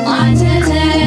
Antes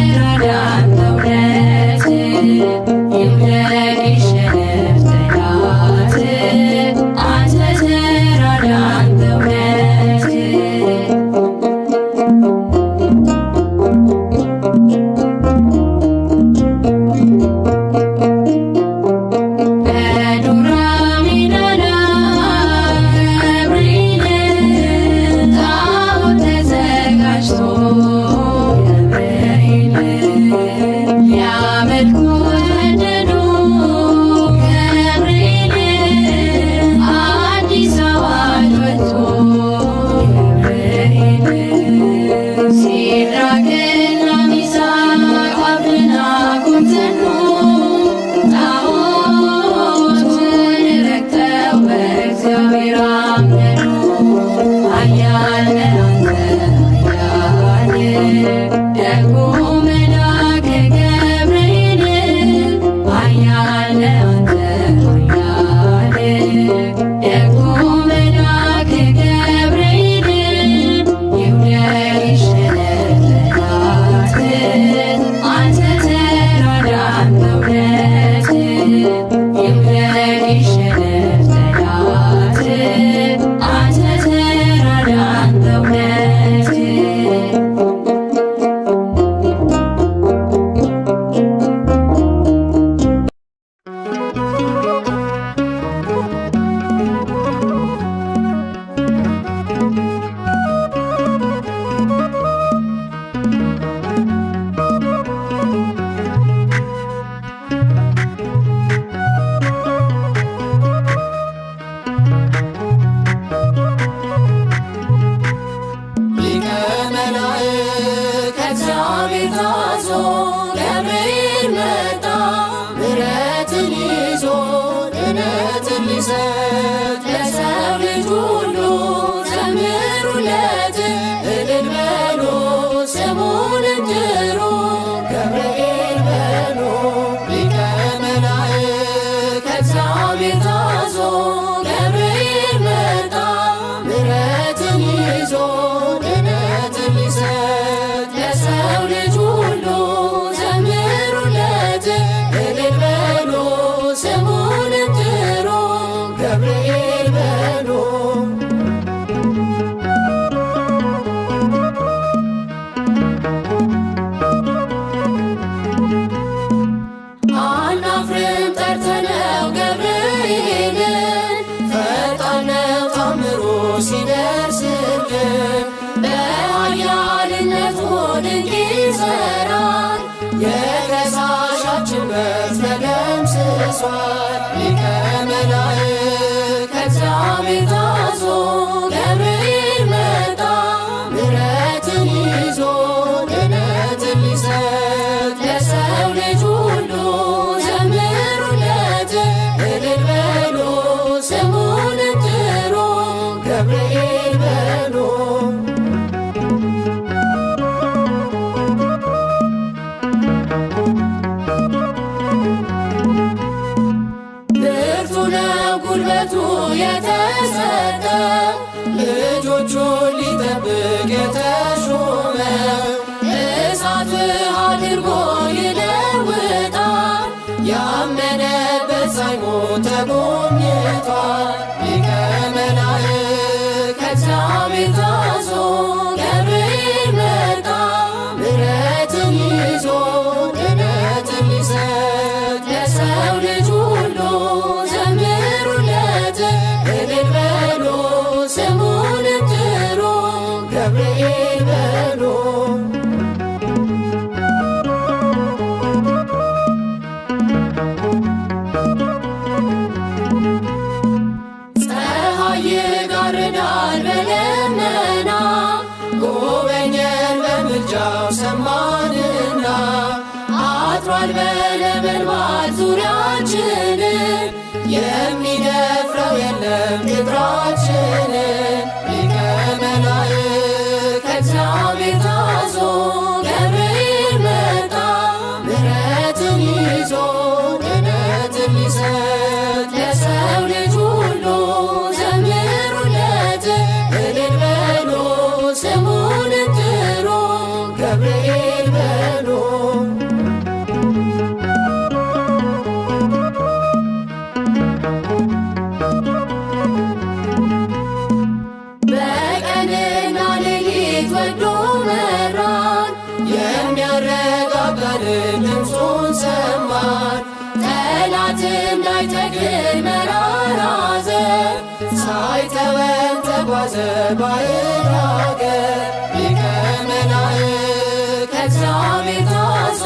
ታዞ ገብርኤል መጣ ምሕረትን ይዞ ድነትን ሊሰጥ ለሰው ልጅ ሁሉ ዘምሩለት እልል በሉ ስሙን ጥሩ ገብርኤል በሉ ሊቀ መላእክት ከእግዚአብሔር ታዞ ገብርኤል መጣ ምሕረትን ይዞ ድነትን ሊሰጥ ለሰው ልጅ ሁሉ ዘምሩለት እልል በሉ ስሙን ጥሩ ገብርኤል በሉ አናፍርም ጠርተነው ገብርኤልን ፈጣን ነው ታምሩ ሲደርስልን በኃያልነቱ ድንቅ ይሠራል የከሳሻችን በትር ተደምስሷል ሊቀ መላእክት ከእግዚአብሔር ታዞ ገብርኤል መጣ ምሕረትን ይዞ ድነትን ሊሰጥ ለሰው ልጅ ሁሉ ዘምሩለት እልል በሉ ስሙን ጥሩ ገብርኤል በሉ ብርቱ ነው ጉልበቱ የተሰጠው ልጆቹን ሊጠብቅ የተሾመው እሳት ውሃ አድርጎ ይለውጣል ያመነበት ሳይሞት ተጎብኝቷል ሊቀ መላእክት ከእግዚአብሔር ታዞ ገብርኤል መጣ ምሕረትን ይዞ ድነትን ሊሰጥ ለሰው ልጅ ሁሉ ዘምሩለት እልል በሉ ስሙን ጥሩ ገብርኤል በሉ ፀሐይ ይጋርዳል በደመና ጎበኘን በምልጃው ሰማንና አጥሯል በነበልባል ዙሪያችንን የሚደፍረው የለም ቅጥራችንን ሊቀ መላእክት ከእግዚአብሔር ታዞ ገብርኤል መጣ ምሕረትን ይዞ ድነትን ሊሰጥ ለሰው ልጅ ሁሉ ዘምሩለት እልል በሉ ስሙን ጥሩ ገብርኤል በሉ በቀንና ሌሊት ወዶ መራን የሚያረጋጋንን ድምፁን ሰማን ጠላት እንዳይተክል መራራ ዘር ሳይተወን ተጓዘ ባዕድ አገር ሊቀ መላእክት ከእግዚአብሔር ታዞ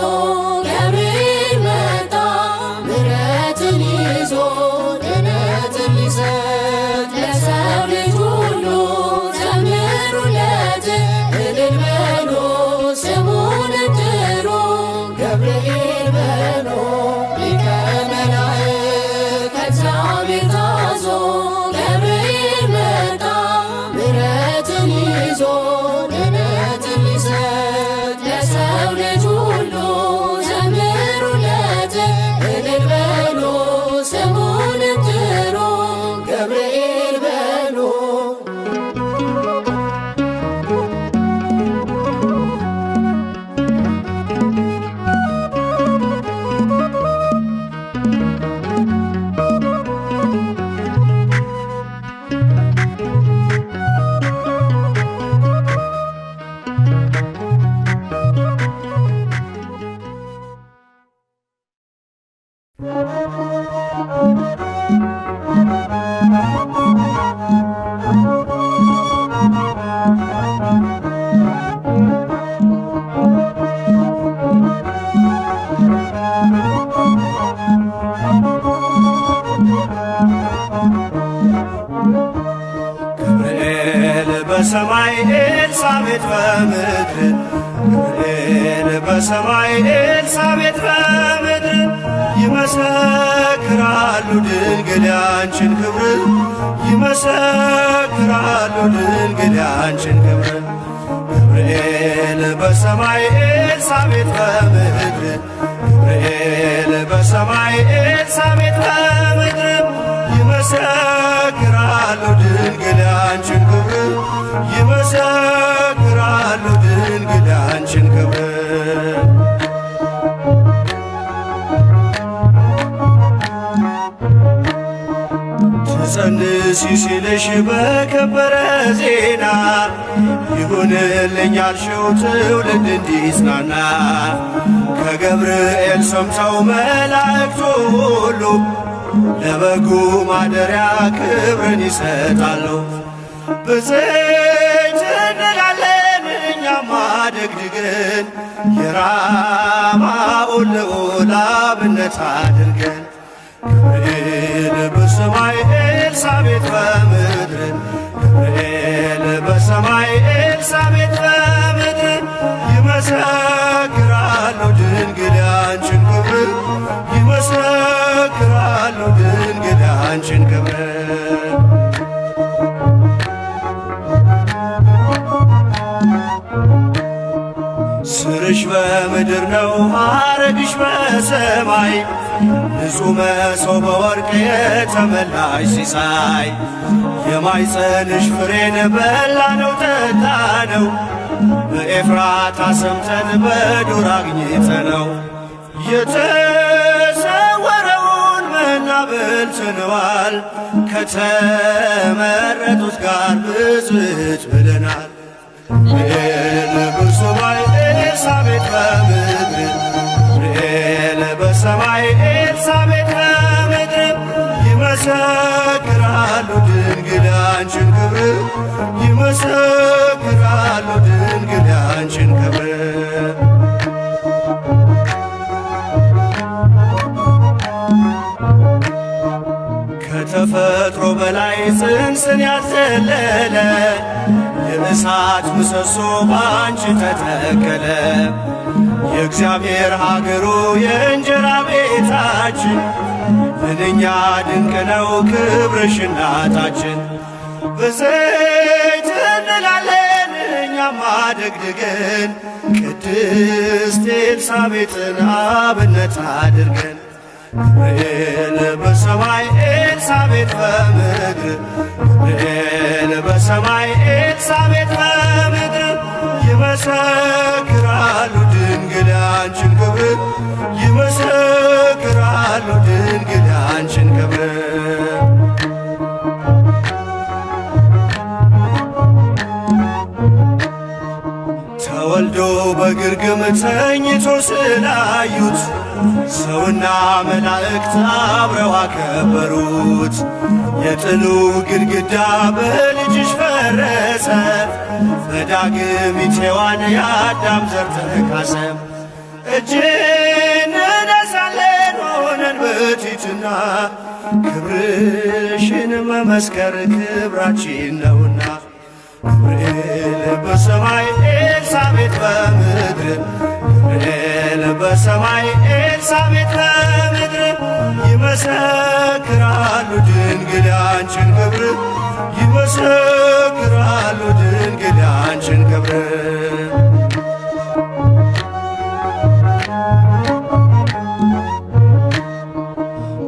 ገብርኤል መጣ ምሕረትን ይዞ ድነትን ሊሰጥ ለሰው ልጅ ሁሉ ዘምሩለት እልል በሉ ስሙን ጥሩ ገብርኤል በሉ ሊቀ መላእክት ከእግዚአብሔር ታዞ ገብርኤል መጣ ምሕረትን ይዞ ድነትን ሊሰጥ ለሰው ልጅ ሁሉ ዘምሩለት እልል በሉ ስሙን ጥሩ ገብርኤል በሉ ገብርኤል በሰማይ ኤልሳቤጥ በምድር ገብርኤል በሰማይ ኤልሳቤጥ በምድር ይመሰክራሉ ድንግል ያንቺን ክብር ይመሰክራሉ ድንግል ያንቺን ክብር። ገብርኤል በሰማይ ኤልሳቤጥ በምድር ገብርኤል በሰማይ ኤልሳቤጥ በምድር ይመሰክራሉ ድንግል ያንቺን ክብር ይመሰክራሉ ድንግል ያንቺን ክብር። ትጸንሲ ሲልሽ በከበረ ዜና ይሁንልኝ ያልሽው ትውልድ እንዲጽናና ከገብርኤል ሰምተው መላእክቱ ሁሉ ለበጉ ማደሪያ ክብርን ይሰጣሉ። ብፅዕት እንላለን እኛም አደግድገን የራማውን ልዑል አብነት አድርገን። ገብርኤል በሰማይ ኤልሳቤጥ በምድር ገብርኤል በሰማይ ኤልሳቤጥ በምድር ይመሰክራሉ ድንግል ያንቺን ክብር ይመሰክራሉ ድንግል ያንቺን ክብር። ስርሽ በምድር ነው ሐረግሽ በሰማይ ንጹሕ መሶበ ወርቅ የተመላሽ ሲሳይ የማኅፀንሽ ፍሬን በላነው ጠጣነው በኤፍራታ ሰምተን በዱር አግኝተነው የተሰወረውን መና በልተነዋል ከተመረጡት ጋር ብፅዕት ብለናል። ገብርኤል በሰማይ ኤልሳቤጥ በምድር ገብርኤል በሰማይ ኤልሳቤጥ በምድር ይመሰክራሉ ድንግል ያንቺን ክብር ይመሰክራሉ ድንግል ያንቺን ክብር። ከተፈጥሮ በላይ ጽንስን ያዘለለ የእሳት ምሰሶ ባንቺ ተተከለ። የእግዚአብሔር ሀገሩ የእንጀራ ቤታችን ምንኛ ድንቅ ነው ክብርሽ እናታችን። ብፅዕት እንላለን እኛም አደግድገን ቅድስት ኤልሳቤጥን አብነት አድርገን። ገብርኤል በሰማይ ኤልሳቤጥ በምድር ገብርኤል በሰማይ ኤልሳቤጥ በምድር ይመሰክራሉ ድንግል ያንቺን ክብር ይመሰክራሉ ድንግል ያንቺን ክብር። ተወልዶ በግርግም ተኝቶ ስላዩት ሰውና መላእክት አብረው አከበሩት። የጥሉ ግድግዳ በልጅሽ ፈረሰ በዳግሚት ሔዋን የአዳም ዘር ተካሰ። እጅን እነሳለን ሆነን በትሕትና ክብርሽን መመስከር ክብራችን ነውና። ገብርኤል በሰማይ ኤልሳቤጥ በምድር ገብርኤል በሰማይ ኤልሳቤጥ በምድር ይመሰክራሉ ድንግል ያንቺን ክብር ይመሰክራሉ ድንግል ያንቺን ክብር።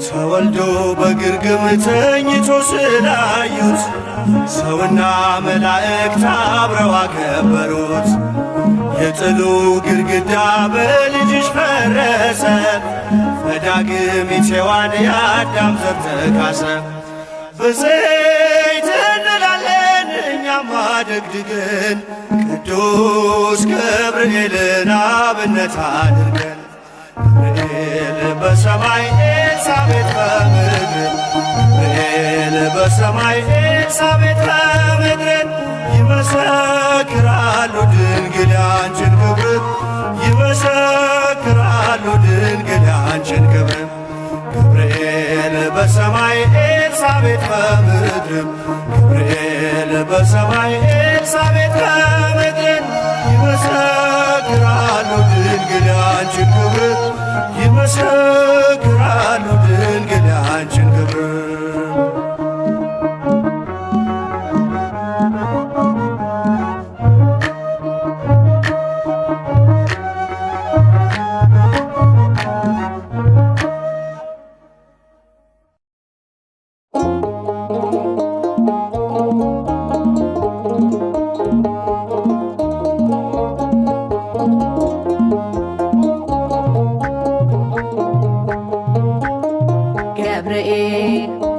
ተወልዶ በግርግም ተኝቶ ስላዩት ሰውና መላእክት አብረው አከበሩት። የጥሉ ግድግዳ በልጅሽ ፈረሰ በዳግሚት ሔዋን የአዳም ዘር ተካሰ። ብፅዕት እንላለን እኛም አደግድገን ቅዱስ ገብርኤልን አብነት አድርገን። ገብርኤል በሰማይ ኤልሳቤጥ በምድር ገብርኤል በሰማይ ኤልሳቤጥ በምድር ይመሰክራሉ ድንግል ያንቺን ክብር ይመሰክራሉ ድንግል ያንቺን ክብር። ገብርኤል በሰማይ ኤልሳቤጥ በምድር ገብርኤል በሰማይ ኤልሳቤጥ በምድር ይመሰክራሉ ድንግል ያንቺን ክብር ይመሰክራሉ ድንግል ያንቺን ክብር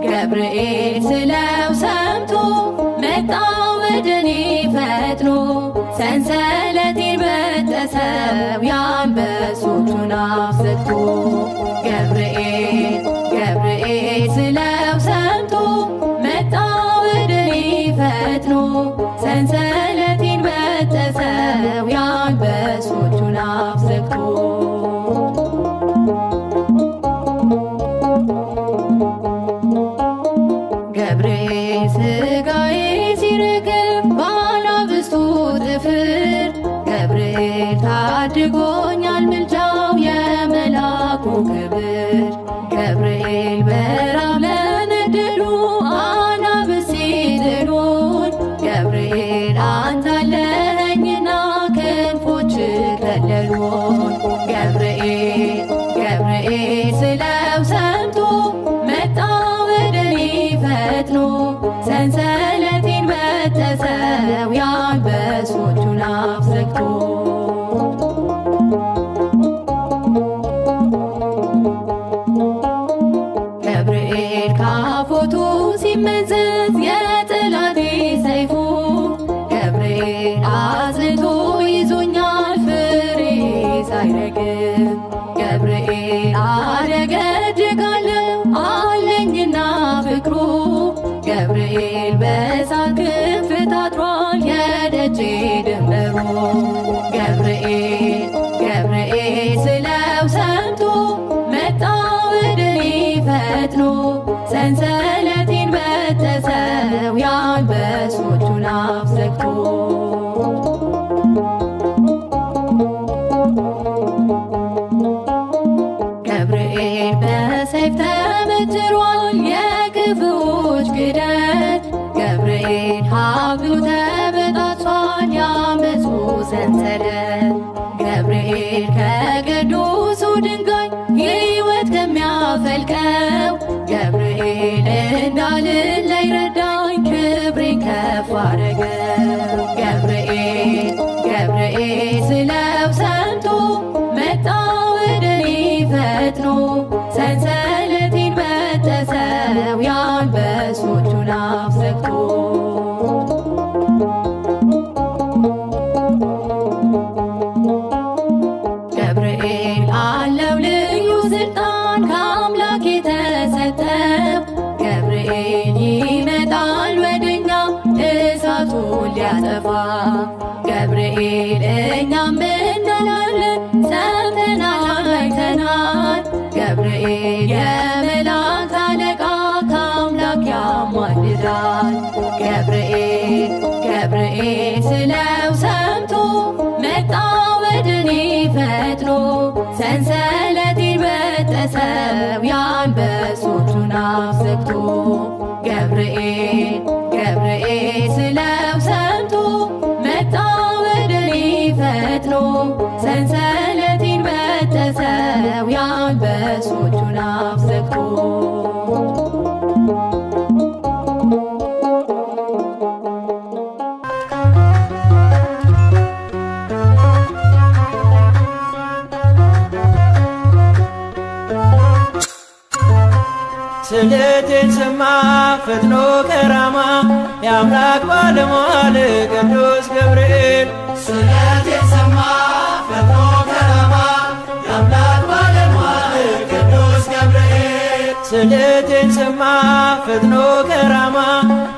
ገብርኤል ስለው ሰምቶ መጣ ወደኔ ፈጥኖ ሰንሰለቴን በጠሰው የአንበሶቹን አፍ ዘግቶ ገብርኤል ስለው ሰምቶ መጣ ወደኔ ፈጥኖ ሰንሰለቴን በጠሰው የአንበሶቹን አፍ ዘግቶ ገብርኤል ሥጋዬ ሲረግፍ ባናብስቱ ጥፍር ገብርኤል ታድጎኛል ምልጃው የመላኩ ክብር ገብርኤል በራብ ለነደዱ አናብስት ሲጥሉኝ ገብርኤል አንተ አለኸኝና ክንፎች ከለሉኝ ገብርኤል ስለው ሰምቶ መጣ ወደኔ ፈጥኖ ሰንሰለቴን በጠሰው የአንበሶቹን አፍ ዘግቶ ገብርኤል ካፎቱ ሲመዘዝ የጠላቴ ሰይፉ ገብርኤል አጽንቶ ይዞኛል ፍሬ ሳይረግፍ ገብርኤል አደገድጋለሁ አለኝና ፍቅሩ ገብርኤል በእሳት ክንፍ ታጥሯል የደጄ ድንበሩ ገብርኤል ስለው ሰምቶ መጣ ወደኔ ፈጥኖ ሰንሰለቴን በጠሰው የአንበሶቹን አፍ ዘግቶ ገብርኤል በሰይፍ ተመትሯል የክፉዎች ክደት ገብርኤል ሀብሉ ተበጣጥሷል ያመፁ ሰንሰለት ገብርኤል ከቅዱሱ ድንጋይ ሕይወት ከሚያፈልቀው ገብርኤል እንዳልለይ ረዳኝ ክብሬን ከፍ አረገው ገብርኤል ስለው ሰምቶ መጣ ወደኔ ፈጥኖ ሰንሰለቴን በጠሰው የአንበሶቹን አፍ ዘግቶ ገብርኤል አለው ልዩ ስልጣን ከአምላክ የተሰጠው ገብርኤል ይመጣል ወደኛ እሳቱን ሊያጠፋ ገብርኤል እኛም እንላለን ሰምተናል አይተናል ገብርኤል የመላእክት አለቃ ከአምላክ ያማልዳል ገብርኤል ስለው ሰምቶ መጣ ወደኔ ፈጥኖ ሰንሰለቴን በጠሰው የአንበሶቹን አፍ ዘግቶ ገብርኤል ስለው ሰምቶ መጣ ወደኔ ፈጥኖ ሰንሰለቴን በጠሰው የአንበሶቹን አፍ ዘግቶ ስዕለቴን ሰማ ፈጥኖ ከራማ የአምላክ ባለሟል ቅዱስ ገብርኤል ስዕለቴን ሰማ ፈጥኖ ከራማ የአምላክ ባለሟል ቅዱስ ገብርኤል ስዕለቴን ሰማ ፈጥኖ ከራማ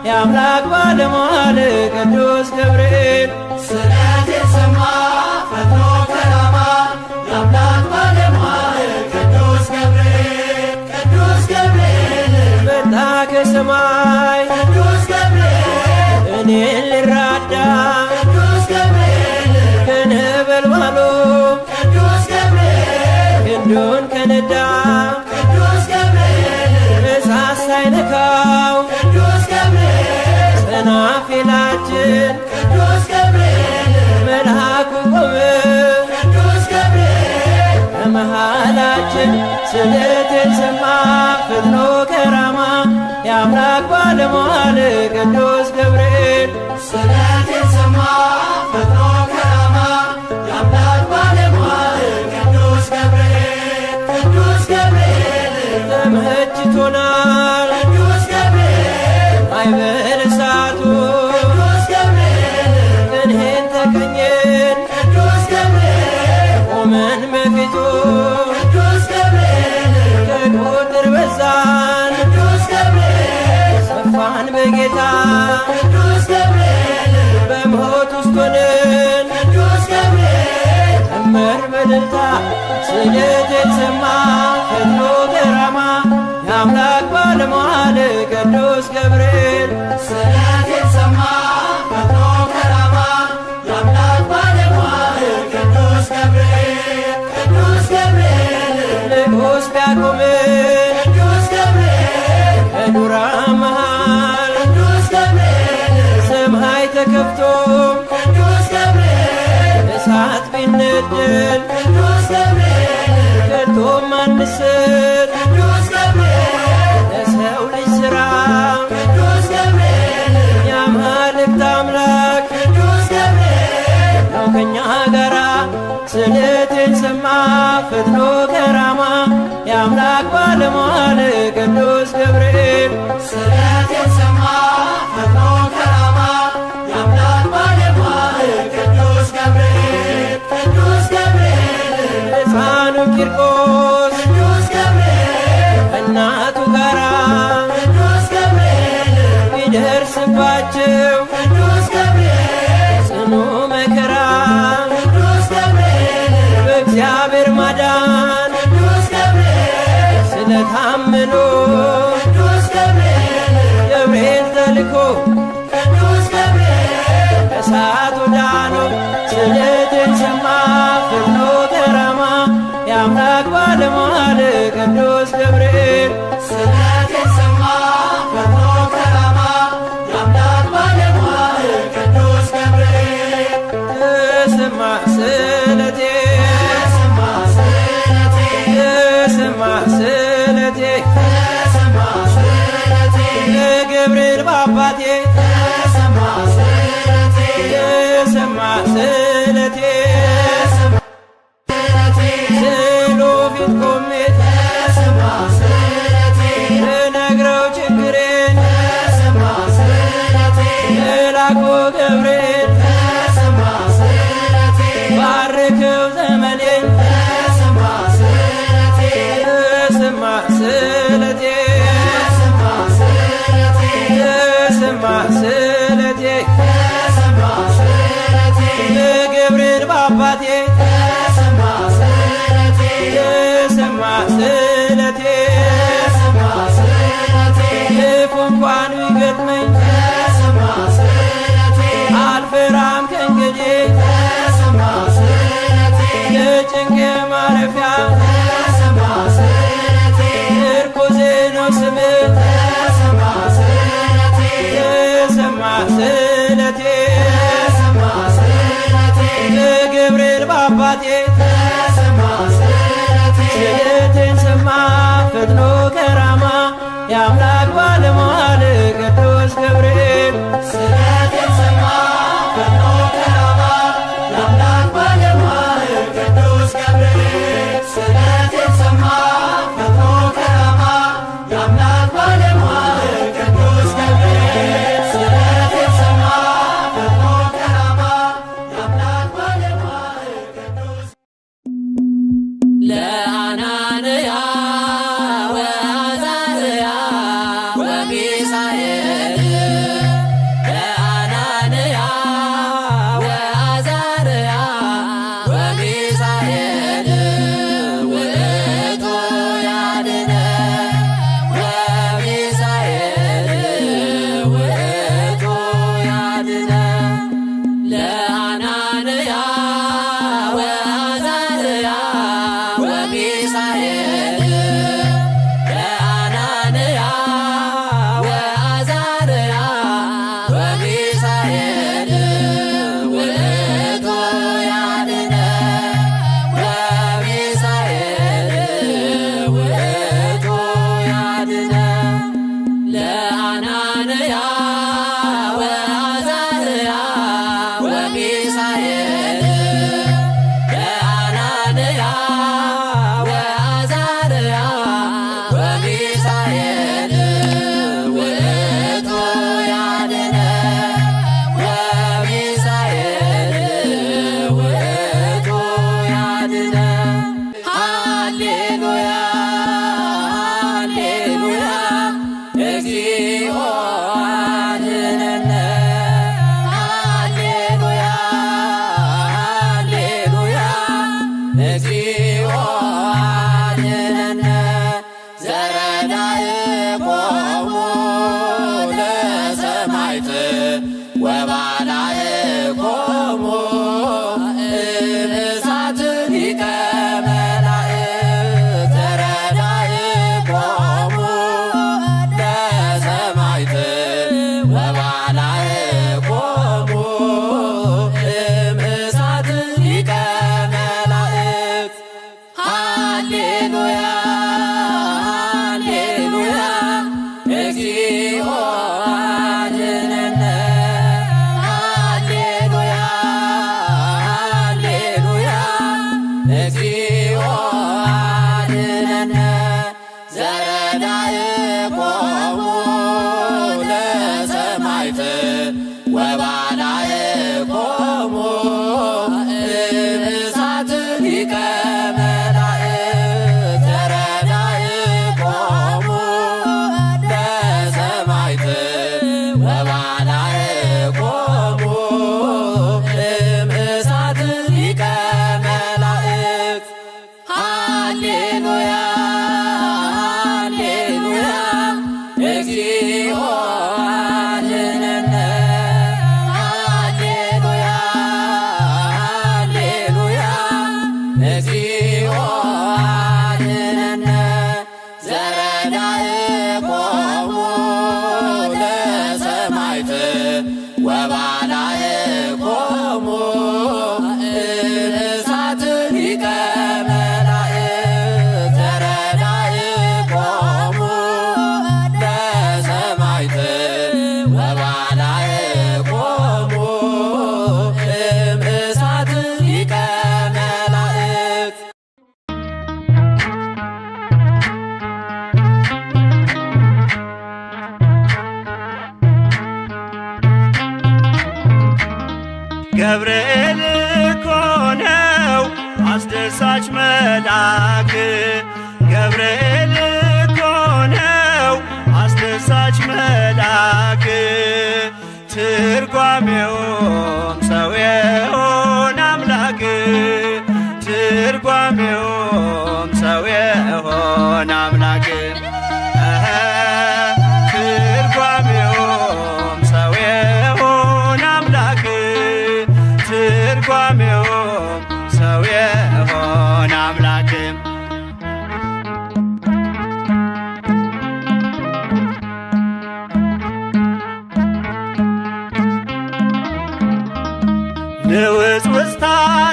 የአምላክ ባለሟል ቅዱስ ገብርኤል ስዕለቴን ሰማ ፈጥኖ ከራማ የአምላክ ባለሟል ቅዱስ ገብርኤል መጣ ከሰማይ ቅዱስ ገብርኤል እኔን ልራዳ ቅዱስ ገብርኤል በመሃላችን ስደትን ሰማ ፈጥኖ ከራማ የአምላክ ባለሟል ቅዱስ ገብርኤል ስለቴን ሰማ ፈጥኖ ከራማ የአምላክ ባለሟል ቅዱስ ገብርኤል ቅዱስ ገብርኤል ተመችቶናል ቅዱስ ገብርኤል ማዕበለ እሳቱ ቅዱስ ገብርኤል ቅንህን ተቀኘን ቅዱስ ገብርኤል ቆመን በፊቱ ቅዱስ ገብርኤል ከቁጥር በዛን ቅዱስ ገብርኤል ሰፋን በጌታ ቅዱስ ገብርኤል በሞት ውስጥ ሆነን ቅዱስ ገብርኤል እመር በደልታ ስደቴን ሰማ ፈጥኖ ከራማ የአምላክ ባለሟል ቅዱስ ገብርኤል ስለቴን ሰማ ፈጥኖ ከራማ የአምላክ ባለሟል ቅዱስ ገብርኤል ቅዱስ ገብርኤል ንጉሥ ቢያቆምን ቅዱስ ገብርኤል በዱራ መሃል ቅዱስ ገብርኤል ሰማይ ተከፍቶ ቅዱስ ገብርኤል እሳት ቢነደድ ቅዱስ ገብርኤል ከቶም አንስት ቅዱስ ገብርኤል ለሰው ልጅ ሥራ ቅዱስ ገብርኤል የአማልክት አምላክ ቅዱስ ገብርኤል ነው ከኛ ጋራ ስደቴን ሰማ ፈጥኖ ከራማ የአምላክ ባለሟል ቅዱስ ገብርኤል ስለቴን ሰማ ፈጥኖ ከራማ የአምላክ ባለሟል ቅዱስ ገብርኤል ቅዱስ ገብርኤል ሕፃኑ ቂርቆስ ቅዱስ ገብርኤል እናቱ ጋራ ቅዱስ ገብርኤል ቢደርስባቸው ቅዱስ ገብርኤል ጽኑ መከራ ቅዱስ ገብርኤል በእግዚአብሔር ማዳን ቅዱስ ገብርኤል ስለታመኑ ቅዱስ ገብርኤል ገብርኤል ተልኮ ቅዱስ ገብርኤል ከእሳት ወዳኑ ስደቴን ሰማ ፈጥኖ ከራማ የአምላክ ባለሟል ቅዱስ ገብርኤል ስለቴን ሰማ ፈጥኖ ከራማ የአምላክ ባለሟል ቅዱስ ገብርኤል ተሰማ ስለቴ ተሰማ ስለቴ ተሰማ ስለቴ ተሰማ ስለቴ ለገብርኤል በአባቴ ተሰማ ስለቴ ተሰማ ስለቴ ተሰማ ስለቴ ስዕሉ ፊት ቆሜ ተሰማ ስለቴ ልነግረው ችግሬን ተሰማ ስለቴ መልአኩ ገብርኤል ተሰማ ስለቴ ባርከው ዘመኔን ተሰማ ስለቴ ተሰማ ስለቴ ተሰማ ስለቴ ተሰማ ስለቴ ተሰማ ስለቴ ለገብርኤል በአባቴ ተሰማ ስለቴ ተሰማ ስለቴ ተሰማ ስለቴ ክፉ እንኳን ቢገጥመኝ ተሰማ ስለቴ አልፈራም ከእንግዲህ ተሰማ ስለቴ የጭንቄ ማረፊያ ተሰማ ስለቴ ምርኩዜ ነው ስምህ ተሰማ ስለቴ ተሰማ ስለቴ ተሰማ ስለቴ ለገብርኤል በአባቴ ተሰማ ስለቴ ስደቴን ሰማ ፈጥኖ ከራማ የአምላክ ባለሟል ቅዱስ ገብርኤል ስለቴን ሰማ ፈጥኖ ከራማ የአምላክ ባለሟል ቅዱስ ገብርኤል ስለቴን ሰማ ፈጥኖ ከራማ የአምላክ ባለሟል ቅዱስ ገብርኤል ስለቴን ሰማ ፈጥኖ ከራማ የአምላክ ባለሟል ቅዱስ ለአናንያ ወአዛርያ ወሚሳኤል ለአናንያ ወአዛርያ ወሚሳኤል ውእቱ ያድኅነ ወሚሳኤል ውእቱ ያድኅነ ለአናንያ ወአዛርያ ወሚሳኤል ገብርኤል እኮ ነው አስደሳች መልአክ ገብርኤል እኮ ነው አስደሳች መልአክ ትርጓሜውም ሰው የሆነ አምላክ ትርጓሜውም ሰው የሆነ አምላክ ትርጓሜውም ሰው የሆነ አምላክ ትርጓሜውም ሰው የሆነ አምላክ ንውጽውጽታ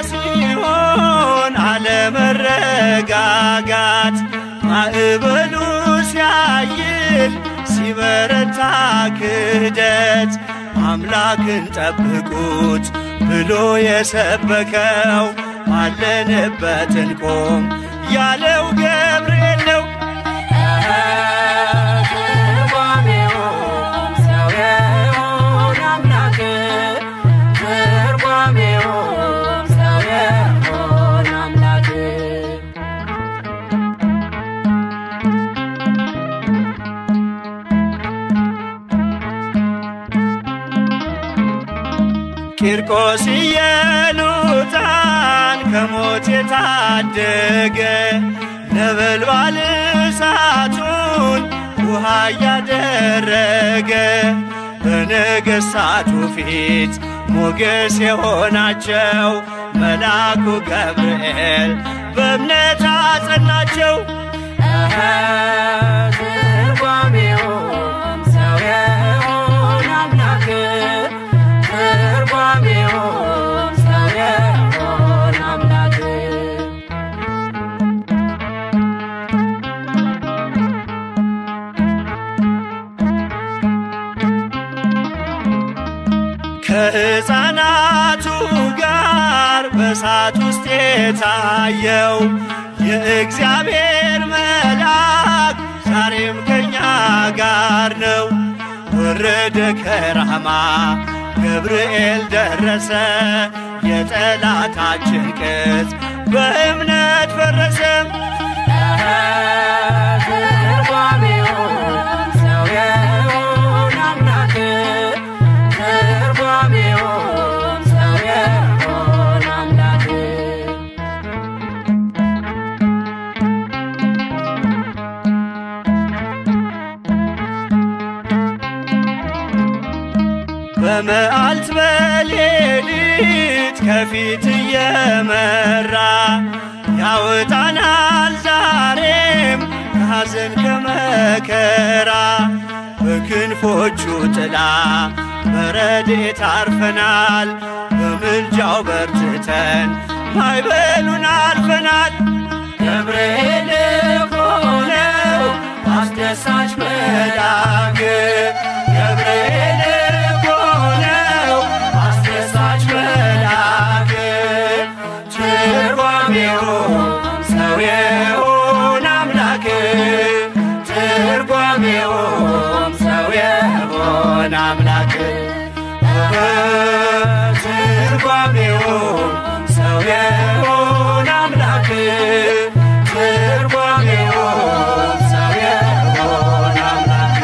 ሲሆን አለመረጋጋት ማዕበሉ ሲያይል ሲበረታ ክህደት አምላክን ጠብቁት ብሎ የሰበከው አለንበት እንቆም ያለው ገብርኤል ነው። ትርጓሜውም ሰው የሆነ አምላክ ትርጓሜውም ሰው የሆነ አምላክ ቂርቆስ ኢየሉጣን ከሞት የታደገ ነበልባል እሳቱን ውሃ እያደረገ በነገሥታቱ ፊት ሞገስ የሆናቸው መልአኩ ገብርኤል በእምነት አጸናቸው። ትርጓሜውም ሰው የሆነ አምላክ ትርጓሜውም ሰው የሆነ አምላክ ከሕፃናቱ ጋር በእሳት ውስጥ የታየው የእግዚአብሔር መልአክ ዛሬም ከኛ ጋር ነው። ወረደ ከራማ ገብርኤል ደረሰ የጠላታችን ቅጽ በእምነት ፈረሰ። ትርጓሜውም ሰው የሆነ አምላክ ትርጓሜውም ሰው የሆነ አምላክ በመዓልት በሌሊት ከፊት እየመራ ያወጣናል ዛሬም ከሐዘን ከመከራ በክንፎቹ ጥላ በረድኤት አርፈናል በምልጃው በርትተን ማዕበሉን አልፈናል። ገብርኤል እኮ ነው አስደሳች መልአክ ገብርኤል እኮ ነው አስደሳች መልአክ ትርጓሜውም ሰው የሆነ አምላክ ትርጓሜውም ሰው የሆነ አምላክ ትርጓሜውም ሰው የሆነ አምላክ ትርጓሜውም ሰው የሆነ አምላክ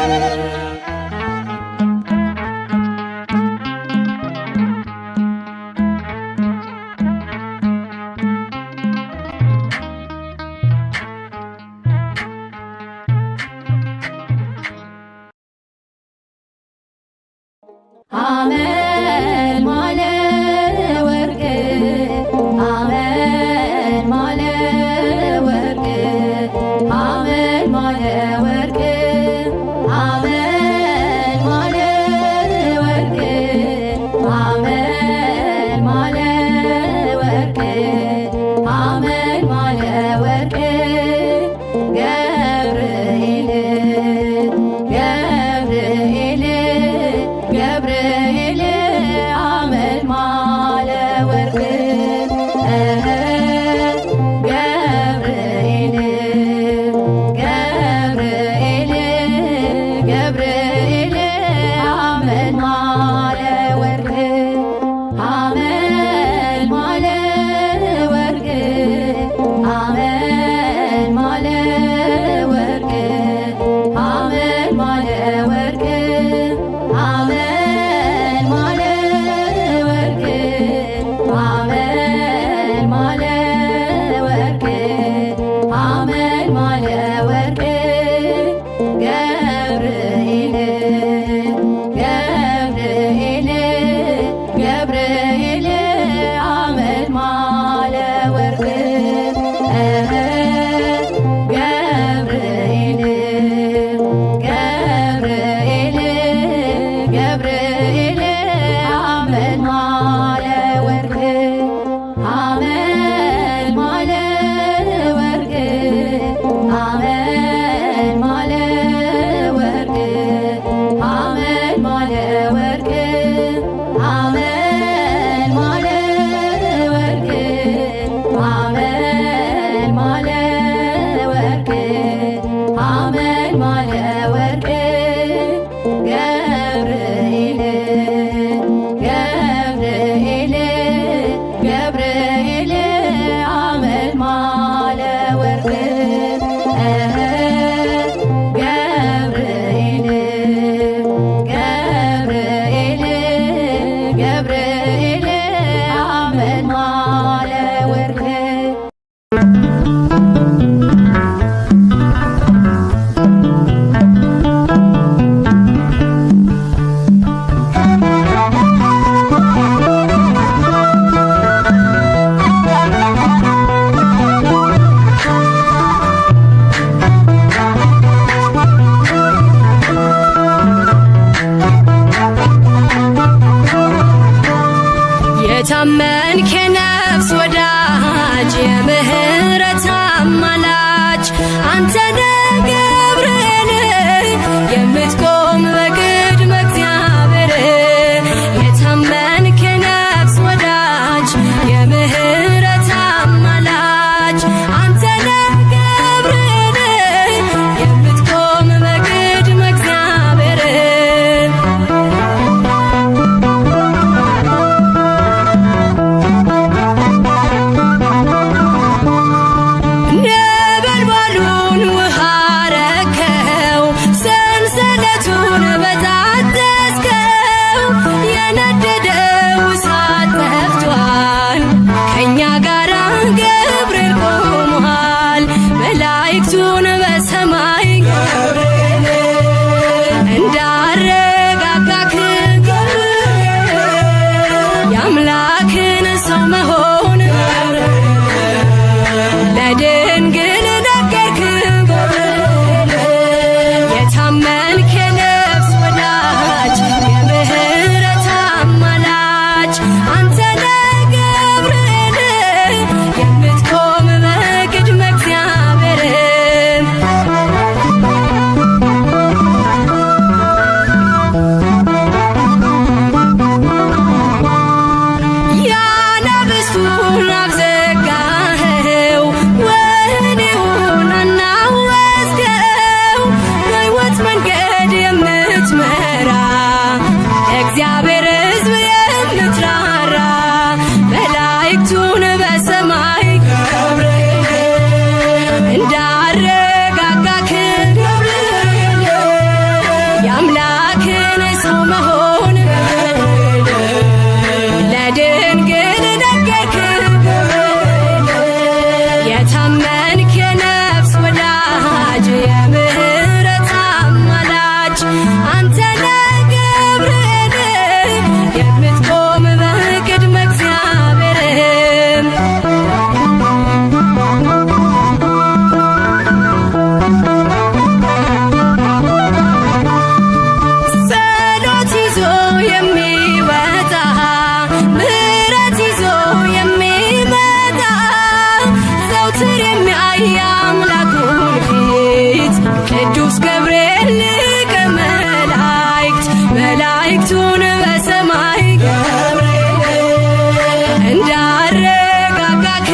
የታመንክ የነፍስ ወዳጅ የምህረት አማላጅ አንተ ነህ ገብርኤል የምትቆም በቅድመ እግዚአብሔር የታመንክ የነፍስ ወዳጅ የምህረት አማላጅ አንተ ነህ ገብርኤል የምትቆም በቅድመ እግዚአብሔር ነበልባሉን ውሃ ረከው ሰንሰለቱን በጣጠስከው የነደደው እሳት ጠፍቷል ከእኛ ጋር ገብርኤል ቆሟል መላእክቱን በሰማይ እንዳረጋጋክ የአምላክን ሰው መሆን ለድንግል ነገርክ የታመንክ የነፍስ ወዳጅ የምህረት አማላጅ አንተ ነህ ገብርኤል የምትቆም በቅድመ እግዚአብሔር ያናብስቱን አፍ ዘጋኸው ወህኒውን አናወጽከው በሕይወት መንገድ የምትመራ እግዚአብሔር ሕዝብ የምትራራ መላእክቱን በሰማይ እንዳረጋጋክ የአምላክን ሰው መሆን ለድንግል ነገርክ የታመንክ የነፍስ ወዳጅ የምህረት አማላጅ አንተ ነህ ገብርኤል የምትቆም በቅድመ እግዚአብሔር ጸሎት ይዞ የሚወጣ ምሕረት ይዞ የሚመጣ ዘውትር የሚያይ አምላኩን ፊት ቅዱስ ገብርኤል ሊቀ መላእክት መላእክቱን በሰማይ እንዳረጋጋክ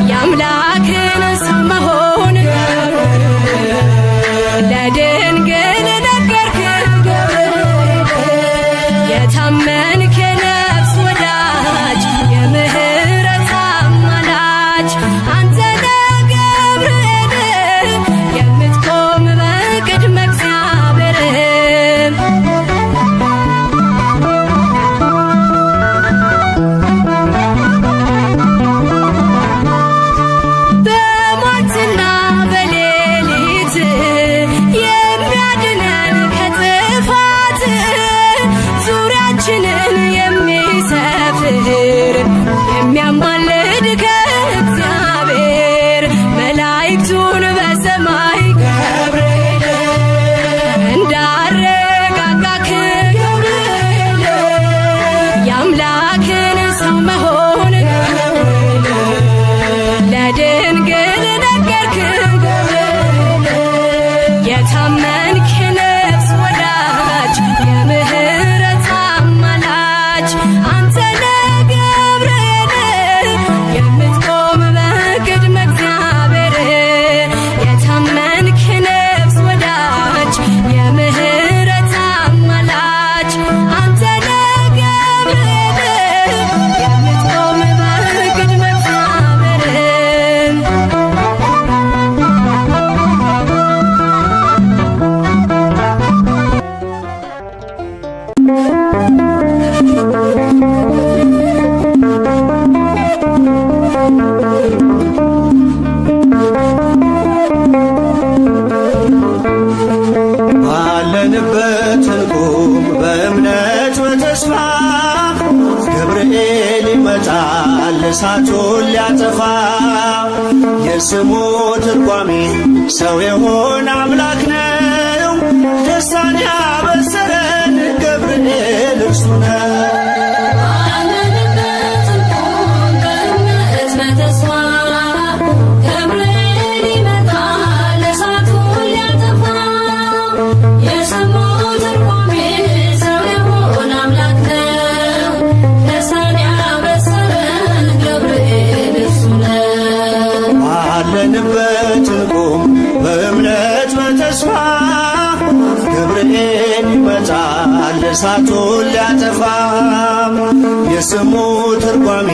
የአምላክን ሰው መሆን ለድንግል ነገርክ የታመንክ የነፍስ ወዳጅ የምህረት አማላጅ አንተ ነህ ገብርኤል የምትቆም በቅድመ እግዚአብሔር በሞትና በሌሊት የሚያድነን ከጥፋት ዙሪያችንን የሚሰፍር የሚያማልድ ከእግዚአብሔር መላእክቱን በሰማይ እንዳረጋጋክ የአምላክን ሰው መሆን ለድንግል ነገርክ የታመንክ የነፍስ ወዳጅ የምህረት አማላጅ አንተ ነህ ገብርኤል የምትቆም በቅድመ እግዚአብሔር የታመንክ የነፍስ ወዳጅ የምህረት አማላጅ አንተ ነህ ገብርኤል የምትቆም በቅድመ እግዚአብሔር ባለንበት እንቁም በእምነት በተስፋ ገብርኤል ይመጣል እሳቱን ሊያጠፋ የስሙ ትርጓሜ ሰው የሆነ አምላክ ነው ደስታን ያበሰረን ገብርኤል እርሱ ነው በተስፋ ገብርኤል ይመጣል እሳቱን ሊያጠፋ የስሙ ትርጓሜ ሰው የሆነ አምላክ ነው። ደስታን ያበሰረን ገብርኤል እርሱ ነው። ባለንበት እንቁም በእምነት በተስፋ ገብርኤል ይመጣል እሳቱን ሊያጠፋ የስሙ ትርጓሜ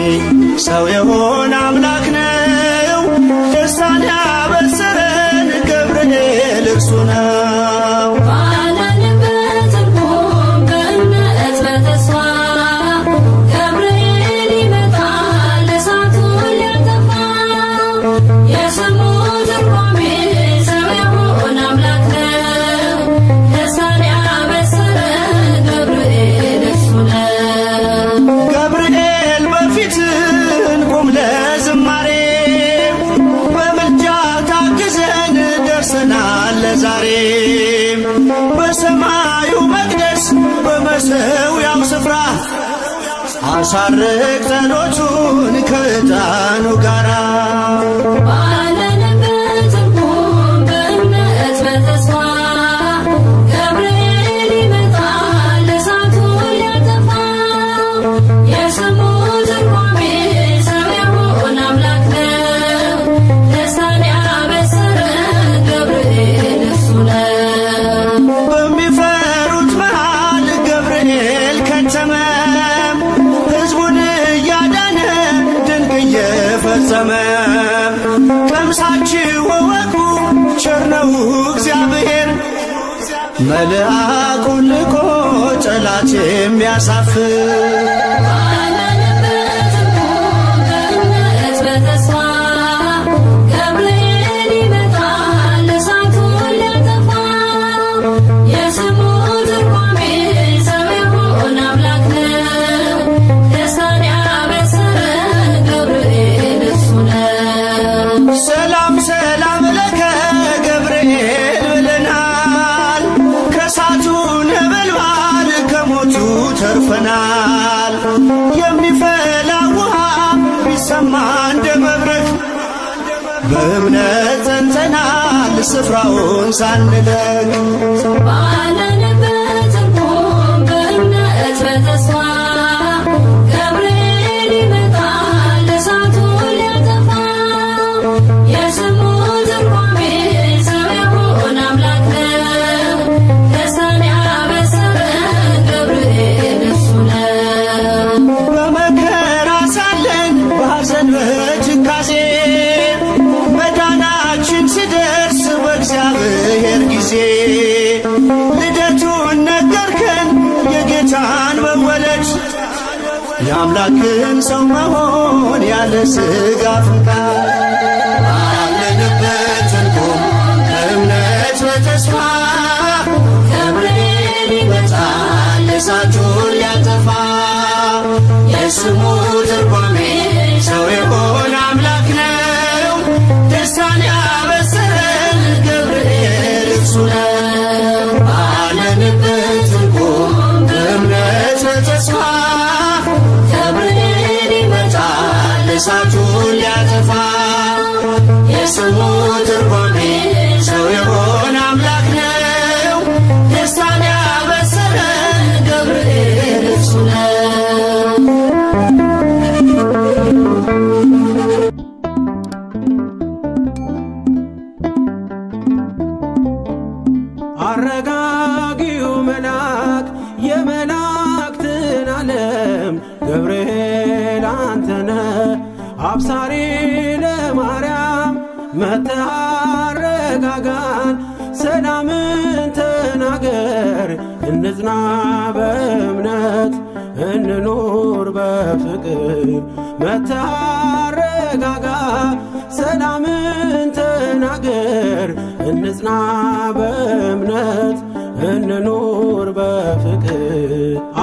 ሰው የሆነ አምላክ ነው። ደስታን ያበሰረን ገብርኤል እርሱ ነው። ባለንበት እንቁም በእምነት በተስፋ ገብርኤል ይመጣል እሳቱን ሊያጠፋ የስሙ ትርጓሜ ሰው የሆነ አምላክ ነው። ደስታን ያበሰረን ገብርኤል እርሱ ነው። ገብርኤል በፊት እንቁም ለዝማሬ በምልጃ ታግዘን ደርሰናል ለዛሬ በሰማዩ መቅደስ በመሠዊያው ስፍራ አሳርግ ጸሎቱን ከዕጣኑ ጋራ ባለንበት እንቁም በእምነት በተስፋ ገብርኤል ይመጣል እሳቱን ሊያጠፋ የስሙ ትርጓሜ ሰው የሆነ አምላክ ነው። ደስታን ያበሰረን ገብርኤል እርሱ ነው። በሚፈሩት መሃል ገብርኤል ከተመ ሕዝቡን እያዳነ ድንቅ እየፈጸመ ቀምሳችሁ እወቁ ቸር ነው እግዚአብሔር መልአኩን ልኮ ጠላት የሚያሳፍር ባለንበት እንቁም በእምነት በተስፋ ገብርኤል ይመጣል እሳቱን ሊያጠፋ የስሙ ትርጓሜ ሰው የሆነ አምላክ ነው። ደስታን ያበሰረን ገብርኤል እርሱ ነው። ሰላም ሰላም ለከ ገብርኤል ብለናል ከእሳቱ ነበልባል ከሞቱ ተርፈናል። የሚፈላ ውሃ ቢሰማ እንደ መብረቅ በእምነት ጸንተናል ስፍራውን ሳንለቅ ባለንበት እንቁም በእምነት በተስፋ ገብርኤል ይመጣል እሳቱን ሊያጠፋ የስሙ ትርጓሜ ሰው የሆነ አምላክ ነው። ደስታን ያበሰረን ገብርኤል እርሱ ነው። በመከራ ሳለን በሐዘን በትካዜ መዳናችን ሲደርስ በእግዚአብሔር ጊዜ ልደቱን ነገርከን የጌታን መወለድ የአምላክን ሰው መሆን ያለ ሥጋ ፍቃድ ባለንበት እንቁም በእምነት በተስፋ ገብርኤል ይመጣል እሳቱን ሊያጠፋ የስሙ ትርጓሜ ሰው የሆነ አምላክ ነው። ደስታን ያበሰረን ገብርኤል እርሱ ነው። ባለንበት እንቁም በእምነት በተስፋ ገብርኤል ይመጣል እሳቱን ሊያጠፋ የስሙ ትርጓሜ ሰው የሆነ አምላክ ነው። ደስታን ያበሰረን ገብርኤል እርሱ ነው። አረጋጊው መልአክ የመላእክትን ዓለም ገብርኤል አንተነ አብሳሪ ለማርያም መጥተህ አረጋጋን ሰላምን ተናገር እንጽና በእምነት እንኑር በፍቅር መጥተህ አረጋጋ ሰላምን ተናገር እንጽና በእምነት እንኑር በፍቅር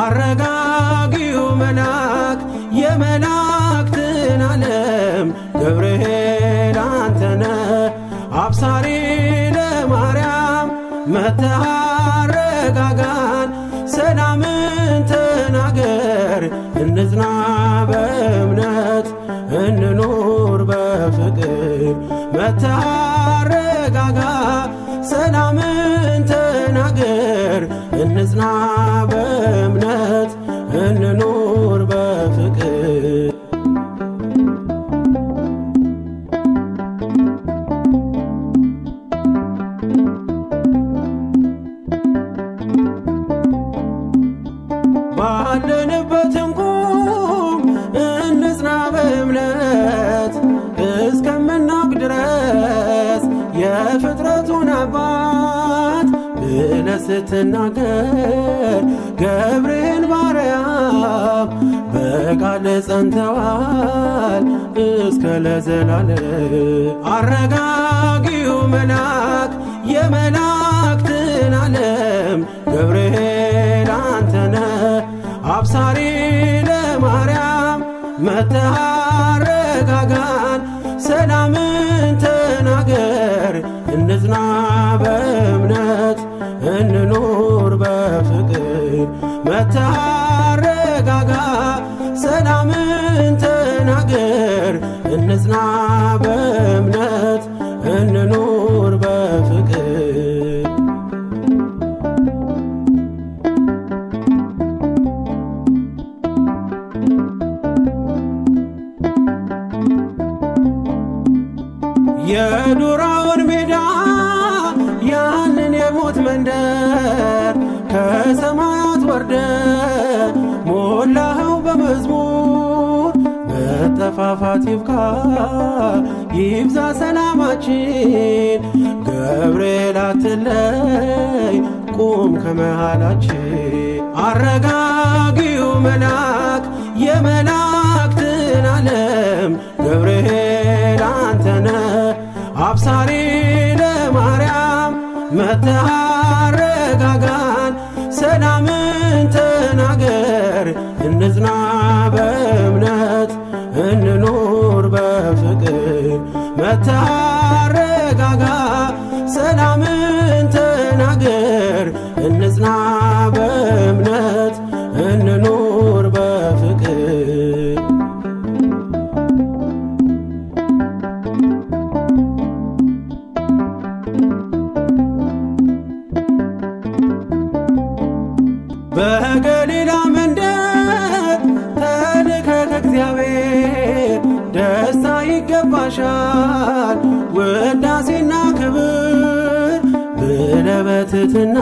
አረጋጊው መልአክ የመላእክትን ዓለም ገብርኤል አንተነ አብሳሪ ለማርያም መጥተህ አረጋጋን ሰላምን ተናገር እንጽና በእምነት እንኑር መታረጋጋ ሰላምን ተናገር እንጽና በእምነት እንኑር በፍቅር ባለንበት እንቁም እንጽና በእምነት እስከምናውቅ ድረስ የፍጥረቱን አባት ብለህ ስትናገር ገብርኤል ማርያም በቃል ጸንተዋል እስከ ለዘላለም። አረጋጊው መልአክ የመላእክትን ዓለም ገብርኤል አንተነ አብሳሪ ለማርያም መጥተህ አረጋጋን ሰላምን ተናገር እንጽና በእምነት እንኑር በፍቅር መጥተህ አረጋጋ ሰላምን ተናገር እንጽና በእምነት እንኑር በፍቅር የዱራውን ሜዳ ያንን የሞት መንደር ከሰማያት ወርደ ሞላኸው በመዝሙር መጠፋፋት ይብቃ ይብዛ ሰላማችን ገብርኤል አትለይ ቁም ከመሃላችን። አረጋጊው መልአክ የመላእክትን ዓለም ገብርኤል አንተነ አብሳሪ ለማርያም መጥተህ አረጋጋን ሰላምን ተናገር እንጽና በእምነት እንኑር በፍቅር መጥተህ አረጋጋ ሰላምን ተናገር እንጽና በእምነት እንኑር በፍቅር በገሊላ መንደር ተልከህ ከእግዚአብሔር ደስታ ይገባሻል ውዳሴና ክብር ብለህ በትሕትና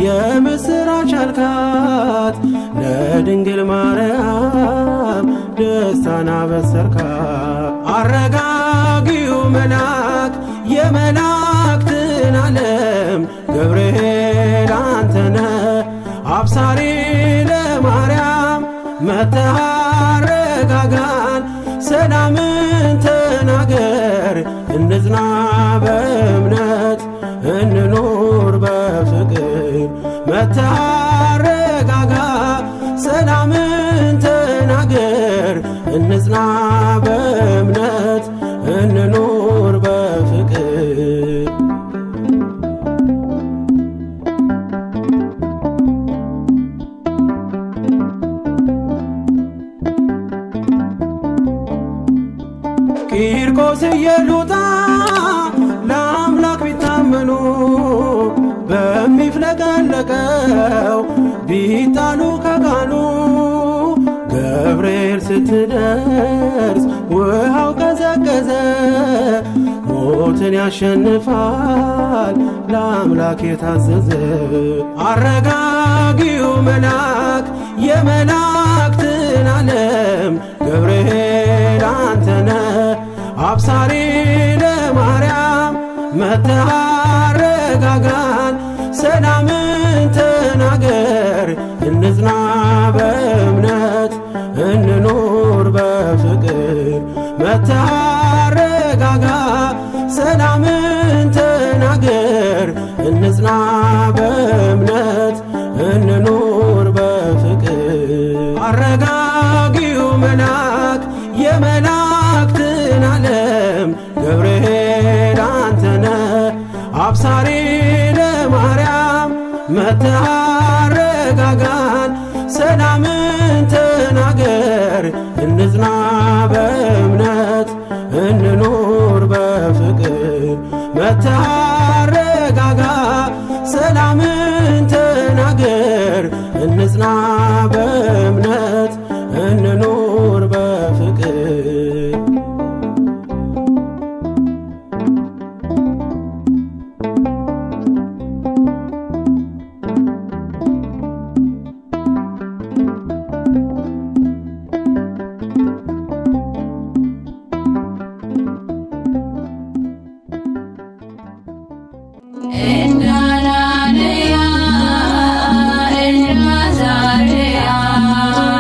የምስራች አልካት ለድንግል ማርያም ደስታን አበሰርካት። አረጋጊው መልአክ የመላእክትን ዓለም ገብርኤል አንተነ አብሳሪ ለማርያም መጥተህ አረጋጋን ሰላምን ተናገር እንጽና በእምነት እንኑር በፍቅር መጥተህ አረጋጋ ሰላምን ተናገር እንጽና በእምነት እንኑር በፍቅር ቂርቆስ ኢየሉጣ ለአምላክ ቢታመኑ በሚፍለቀለቀው ቢጣሉ ከጋኑ ገብርኤል ስትደርስ ውሃው ቀዘቀዘ ሞትን ያሸንፋል ለአምላክ የታዘዘ። አረጋጊው መልአክ የመላእክትን ዓለም ገብርኤል አንተነ አብሳሪ ለማርያም መጥተህ አረጋጋን ሰላምን ተናገር እንጽና በእምነት እንኑር በፍቅር መጥተህ አረጋጋ ሰላምን ተናገር እንጽና በእምነት እንኑር በፍቅር። አረጋጊው መልአክ የመላእክትን ዓለም ገብርኤል አንተነ አብሳሪ ለማርያም መጥተህ አረጋጋን ሰላምን ተናገር እንጽና በእምነት እንኑር መተረጋጋ ሰላምን ተናገር እንጽና በእምነት እንኖር በፍቅር Enna Zaria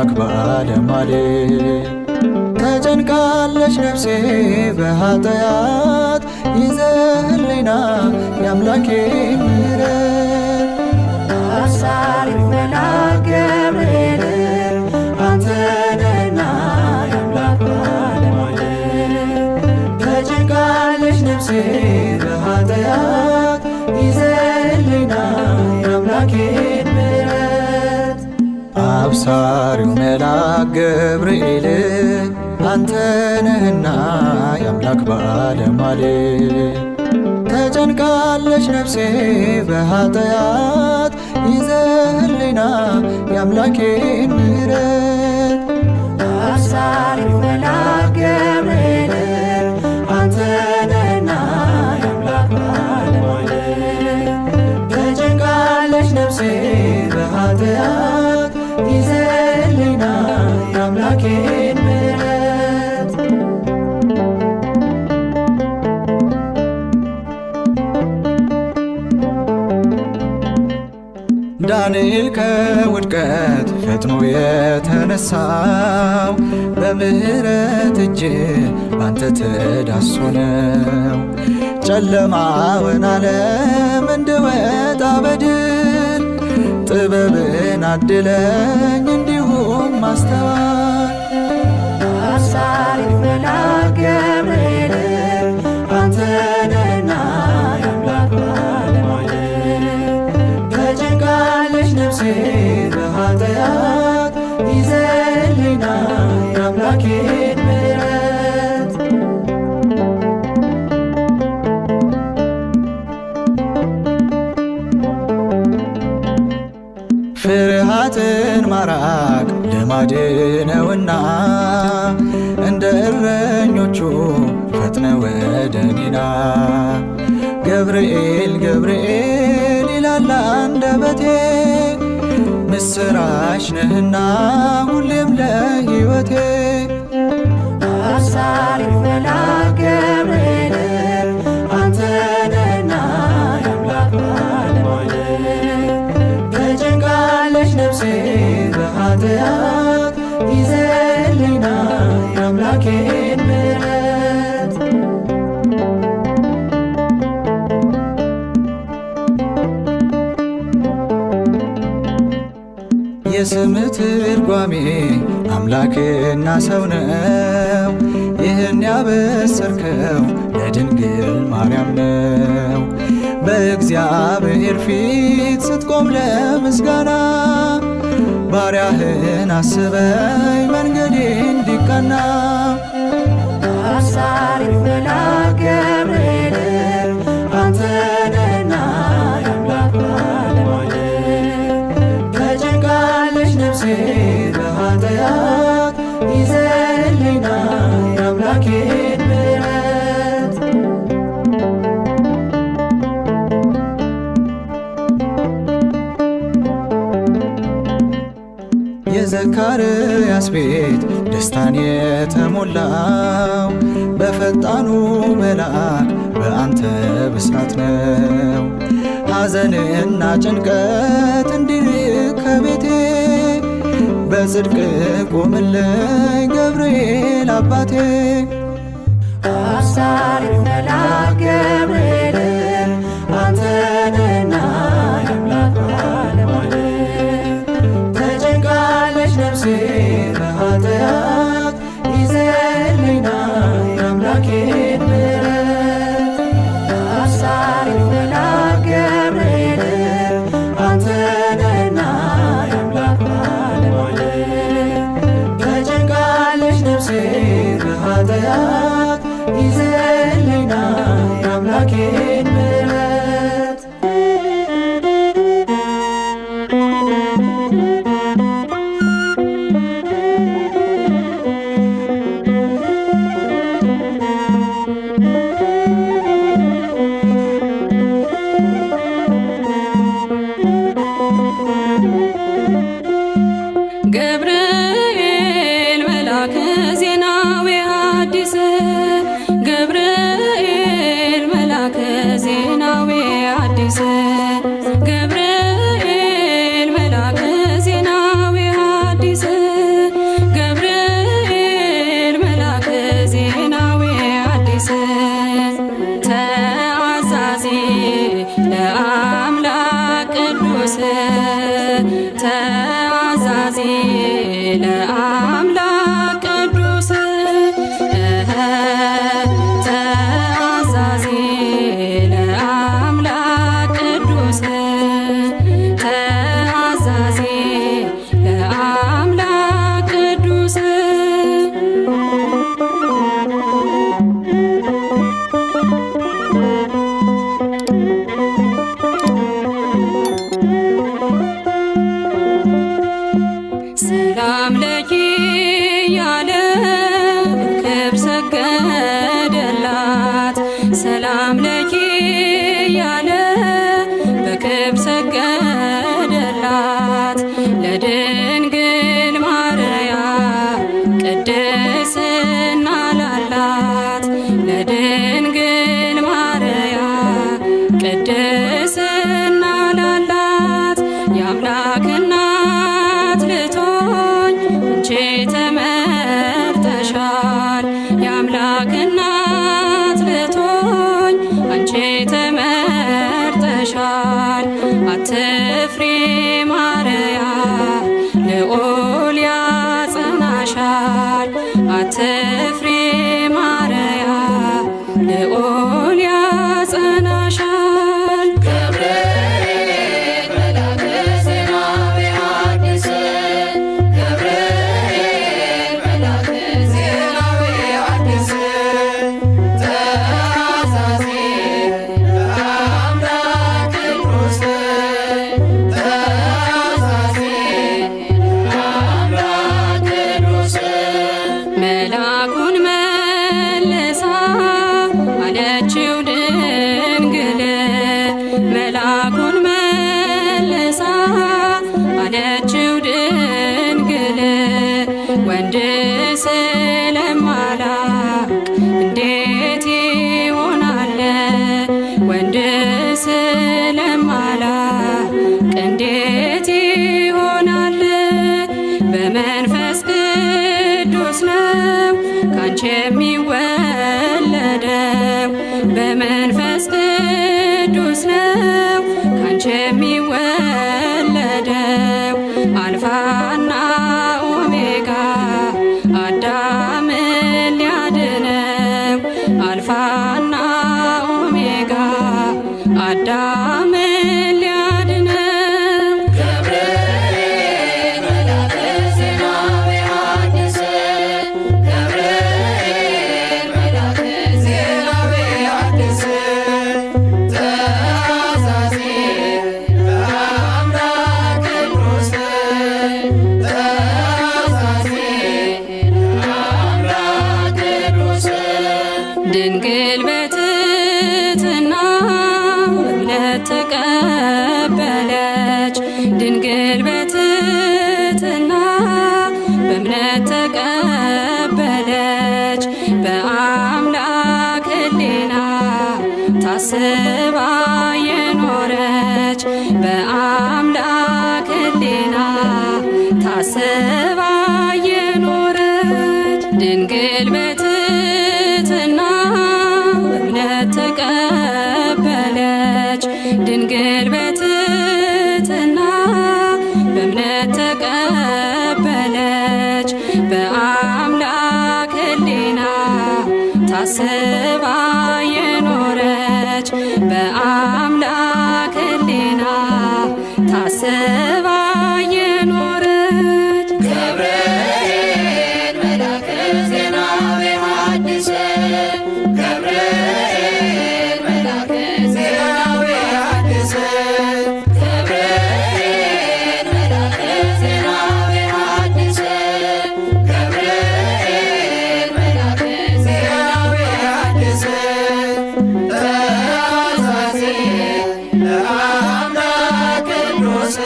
የአምላክ ባለሟል ተጨንቃለች ነፍሴ በኃጢአት ይዘህልኝና የአምላኬን ምሕረት አሳሪው መልአክ ገብርኤል አንተ ነህና የአምላክ ባለሟል ተጨንቃለች ነፍሴ በኃጢአት ይዘህልኝና የአምላኬን ምሕረት አብሳሪው መልአክ ገብርኤል አንተ ነህና የአምላክ ባለሟል ተጨንቃለች ነፍሴ በኃጢአት ይዘህልኝና የአምላኬን ምሕረት አሳሪው መልአክ ገብርኤል አንተ ነህና የአምላክ ባለሟል ተጨንቃለች ነፍሴ በኃጢአት ይዘህልኝና የአምላኬን ምሕረት ዳንኤል ከውድቀት ፈጥኖ የተነሳው በምሕረት እጅ ባንተ ተዳሶ ነው። ጨለማውን ዓለም እንድወጣ በድል ጥበብን አድለኝ እንዲሁም ማስተዋል አሳሪው መልአክ ገብርኤል አንተ ነህና የአምላክ ባለሟል ተጨንቃለች ነፍሴ በኃጢአት ይዘህልኝና የአምላኬን ምሕረት ፍርሃትን ማራቅ ልማድ ነውና እንደ እረኞቹ ፈጥነ ወደ እኔና ገብርኤል ገብርኤል ይላል አንደበቴ ምስራች ነህና ሁሌም ለሕይወቴ አሳሪው መልአክ ገብርኤል አንተ ነህና የአምላክ ባለሟል ተጨንቃለች ነፍሴ በኃጢአት ይዘህልኝና የአምላኬን ምሕረት የስምህ ትርጓሜ አምላክና ሰው ነው። ይህን ያበሰርከው ለድንግል ማርያም ነው። በእግዚአብሔር ፊት ስትቆም ለምስጋና ባሪያህን አስበኝ መንገዴ እንዲቀና አሳሪው መልአክ ገብርኤል አንተ ነህና የአምላክ ባለሟል ተጨንቃለች ነፍሴ በኃጢአት ይዘህልኝና የአምላኬን ምሕረት የዘካርያስ ቤት ደስታን የተሞላው በፈጣኑ መልአክ በአንተ ብስራት ነው። ሐዘንና ጭንቀት እንዲርቅ ከቤቴ በጽድቅ ቁምልኝ ገብርኤል አባቴ አሳሪው መልአክ ገብርኤል አንተ ነህና የአምላክ ባለሟል ተጨንቃለች ነፍሴ በኃጢአት ይዘህልኝና የአምላኬን ምሕረት አሳሪው መልአክ ገብርኤል አንተ ነህና የአምላክ ባለሟል ተጨንቃለች ነፍሴ በኃጢአት ይዘህልኝና የአምላኬን ምሕረት ለአምላክ ቅዱስ ተአዛዚ ለአምላክ ቅዱስ ተአዛዚ ለአምላክ ቅዱስ ሰላም ለኪ ያለ ክብር ሰገደላት ሰላም ለኪ ያለ በክብር ሰገደላት ለድንግል ማርያም ቅድስና ላላት ለድንግል ማርያም ቅድስና ላላት የአምላክ እናት ልቶኝ አንቺ ተመርጠሻል የአምላክ እናት ልቶኝ አንቺ ተመርጠሻል አትፍሪ ማርያም ልዑል ያጸናሻል አትፍሪ ማርያም ልዑል ያጸናሻል ገብርኤል መልአከ ዜናዊ ሐዲስ ገብርኤል መልአከ ዜናዊ ሐዲስ ተአዛዚ ለአምላክ ቅዱስ ተአዛዚ ለአምላክ ቅዱስ መልአኩን መልሳ አለችው ድንግል መልአኩን መልሳ አለችው ድንግል ወንድ ስለማላውቅ እንዴት ይሆናል ወንድ ስለማላውቅ እንዴት ይሆናል በመንፈስ ቅዱስ ነው ካንቺ የሚወለደው በመንፈስ ቅዱስ ነው ካንቺ የሚወለደው አልፋና ኦሜጋ አዳምን ሊያድነው አልፋና ኦሜጋ አዳምን ሊያድነው ገብርኤል መልአከ ዜናዊ ሐዲስ ገብርኤል መልአከ ዜናዊ ሐዲስ ተአዛዚ ለአምላክ ቅዱስ ተአዛዚ ለአምላክ ቅዱስ ድንግል በትሕትና በእምነት ተቀበለች ድንግል በትሕትና በእምነት ተቀበለች በአምላክ ሕሊና ታስባ የኖረች በአምላክ ሕሊና ታስባ የኖረች ድንግል በትሕትና በእምነት ተቀበለች ድንግል በትሕትና በእምነት ተቀበለች በአምላክ ሕሊና ታስባ የኖረች በአምላክ ሕሊና ታስባ የኖረች ገብርኤል መልአከ ዜናዊ ሐዲስ ገብርኤል መልአከ ዜናዊ ሐዲስ ገብርኤል መልአከ ዜናዊ ሐዲስ ገብርኤል መልአከ ዜናዊ ሐዲስ ተአዛዚ ለአምላክ ቅዱስ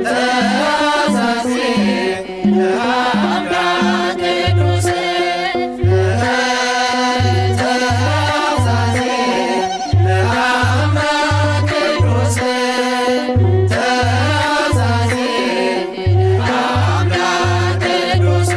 ተአዛዚ ለአምላክ ቅዱስ ተአዛዚ ለአምላክ ቅዱስ ተአዛዚ ለአምላክ ቅዱስ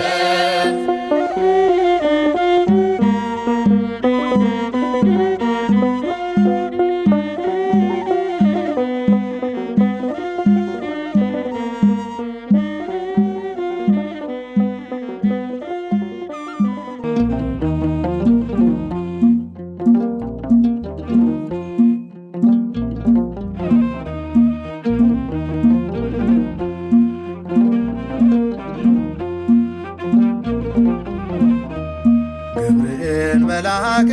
መልአክ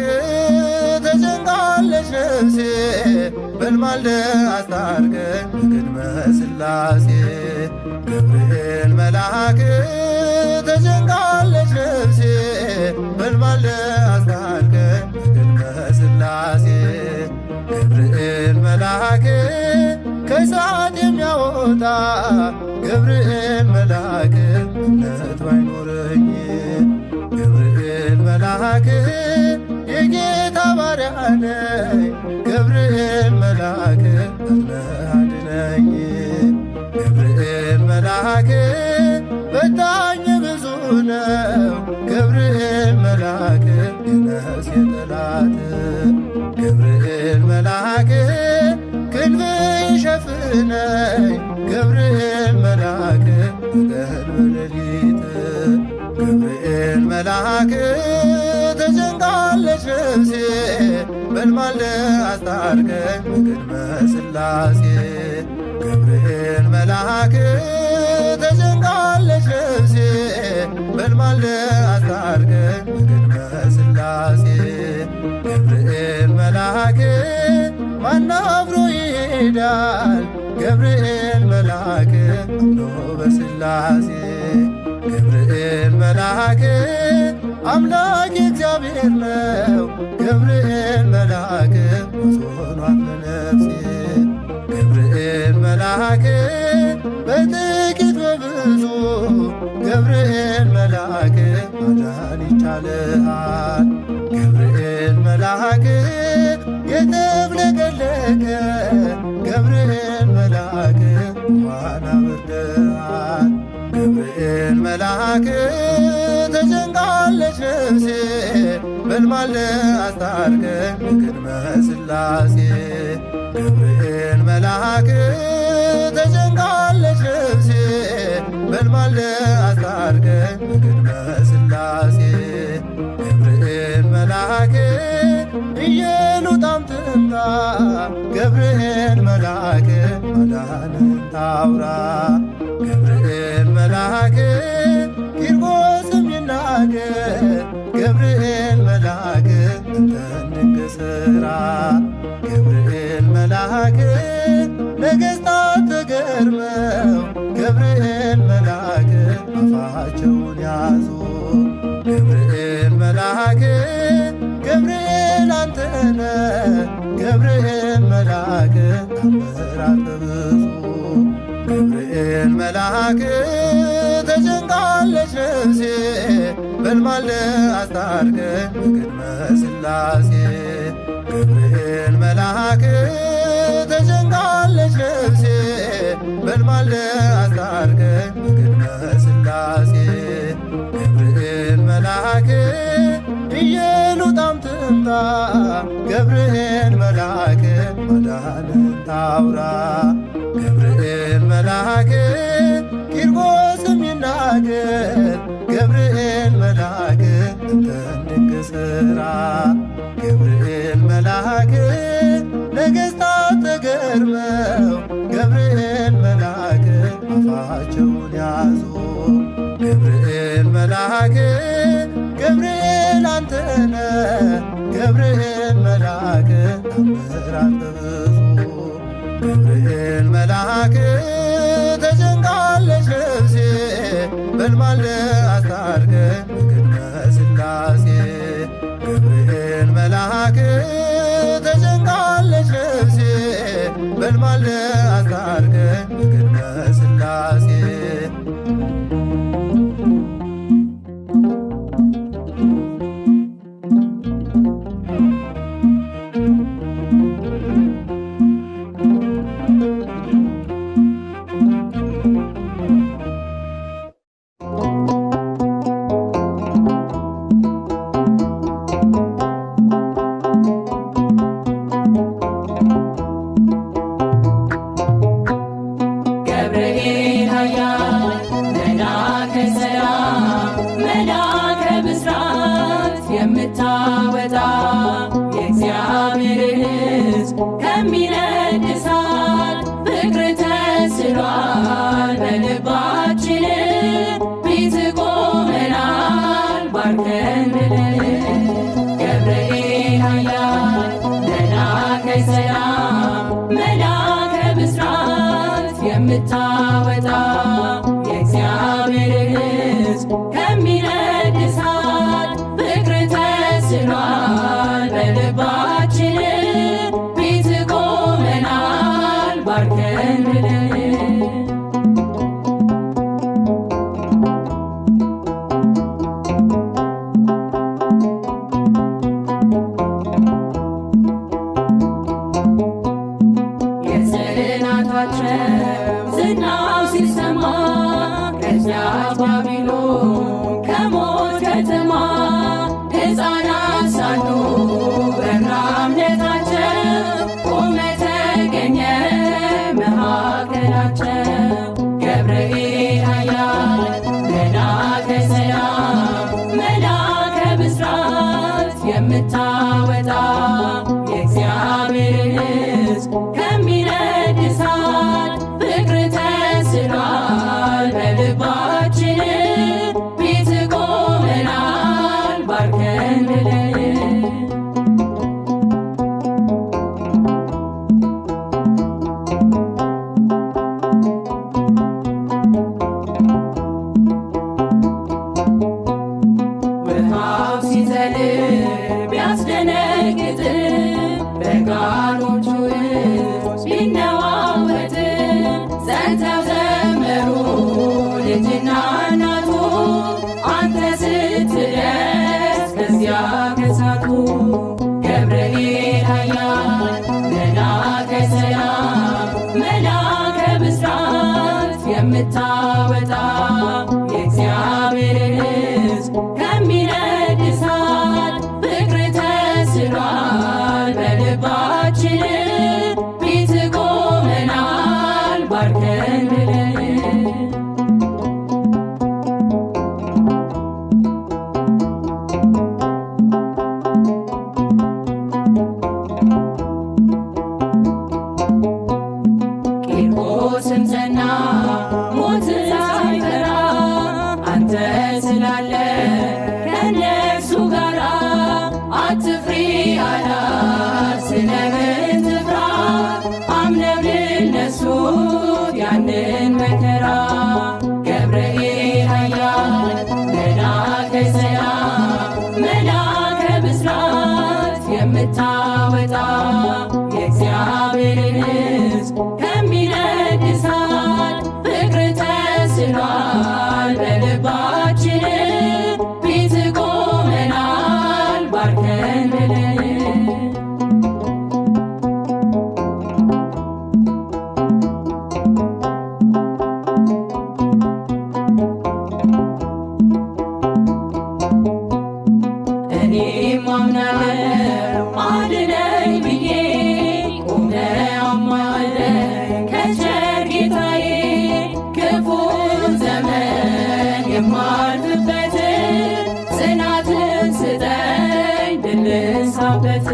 ተጨንቃለች ነፍሴ በልማልደ አስታርቀኝ በቅድመ ሥላሴ ገብርኤል መልአክ ተጨንቃለች ነፍሴ በልማልደ አስታርቀኝ በቅድመ ሥላሴ ገብርኤል መልአክ ከእሳት የሚያወጣ ገብርኤል መልአክ እምነት ባይኖረኝ ገብርኤል መልአክ የጌታ ባሪያ ነኝ ገብርኤል መልአክ አድነኝ ገብርኤል መልአክ በታኝ ብዙ ነው ገብርኤል መልአክ የነፍሴ ጠላት ገብርኤል መልአክ ክንፍ ይሸፍነኝ ገብርኤል መልአክ በቀን በሌሊት ገብርኤል መልአክ ተጨንቃለች ነፍሴ በልማልደ አስታርቀኝ በቅድመ ሥላሴ ገብርኤል መልአክ ተጨንቃለች ነፍሴ በልማልደ አስታርቀኝ በቅድመ ሥላሴ ገብርኤል መልአክ ማን አብሮ ይሄዳል ገብርኤል መልአክ አምኖ በሥላሴ ገብርኤል መልአክ አምላክ እግዚአብሔር ነው ገብርኤል መልአክ ሆኗት ለነፍሴ ገብርኤል መልአክ በጥቂት በብዙ ገብርኤል መልአክ ማዳን ይቻልሃል ገብርኤል መልአክ የተፍለቀለቀ ገብርኤል መልአክ ዋና በርደሃል ገብርኤል መልአክ ተጨንቃለች ነፍሴ በልማልደ አስታርቀኝ በቅድመ ሥላሴ ገብርኤል መልአክ ተጨንቃለች ነፍሴ በልማልደ አስታርቀኝ በቅድመ ሥላሴ ገብርኤል መልአክ ኢየሉጣም ትምጣ ገብርኤል መልአክ ማዳንን ታውራ ገብርኤል መልአክ ቂርቆስም ይናገር ገብርኤል መልአክ አንተን ድንቅ ሥራ ገብርኤል መልአክ ነገሥታት ተገርመው ገብርኤል መልአክ አፋቸውን ያዙ ገብርኤል መልአክ ገብርኤል አንተነ ገብርኤል መልአክ ታምራት በብዙ ገብርኤል መልአክ ተጨንቃለች ነፍሴ በልማልደ አስታርቀኝ በቅድመ ሥላሴ ገብርኤል መልአክ ተጨንቃለች ነፍሴ በልማልደ አስታርቀኝ በቅድመ ሥላሴ ገብርኤል መልአክ ኢየሉጣም ትምጣ ገብርኤል መልአክ ማዳንን ታውራ ገብርኤል መልአክ ቂርቆስም ይናገር ገብርኤል መልአክ አንተን ድንቅ ሥራ ገብርኤል መልአክ ነገሥታት ተገርመው ገብርኤል መልአክ አፋቸውን ያዙ ገብርኤል መልአክ ገብርኤል አንተነ ገብርኤል መልአክ ታምራት በብዙ ገብርኤል መልአክ ተጨንቃለች ነፍሴ በልማልደ አስታርቀኝ በቅድመ ሥላሴ ገብርኤል መልአክ ተጨንቃለች ነፍሴ በልማልደ አስታርቀኝ በቅድመ ሥላሴ የምታወጣ የእግዚአብሔር ሕዝብ ከሚነድ እሳት ፍቅር ተስሏል በልባችን ፊት ቆመናል ባርከን ሁሉ ከሞት ከተማ ሕፃናት ሳሉ በራ እምነታቸው ቆመ ተገኘ መካከላቸው። ገብርኤል ኃያል መልአከ ሰላም መልአከ ብስራት የምታወጣ የእግዚአብሔርን ሕዝብ ከሚነድ እሳት ፍቅር ተስሏል በልባችን። ፊት ቆመናል ባርከን ብለን ውሃው ሲዘልል ቢያስደነግጥ በጋኖቹ ውስጥ ቢነዋወጥ ጸንተው ዘመሩ ልጅና እናቱ አንተ ስትደርስ ከዚያ ከሳቱ። ገብርኤል ኃያል መልአከ ሰላም መልአከ ብስራት የምታወጣ የእግዚአብሔርን ሕዝብ ከሚነድ እሳት ፍቅር ተስሏል በልባችን። ፊት ቆመናል ባርከን ብለን ቂርቆስም ጸና ሞትን ሳይፈራ አንተ ስላለ ከእነርሱ ጋራ። አትፍሪ አላት ስለምን ትፍራ አምነው ድል ነሱት ያንን መከራ። ገብርኤል ኃያል መልአከ ሰላም መልአከ ብስራት የምታወጣ የእግዚአብሔርን ሕዝብ ከሚነድ እሳት ፍቅር ተስሏል በልባችን። ፊት ቆመናል ባርከን ብለን እኔም አምናለሁ አድነኝ ብዬ ቆመ አማልደኝ ከቸር ጌታዬ። ክፉን ዘመን የማልፍበት ጽናትን ስጠኝ ድል ልንሳበት።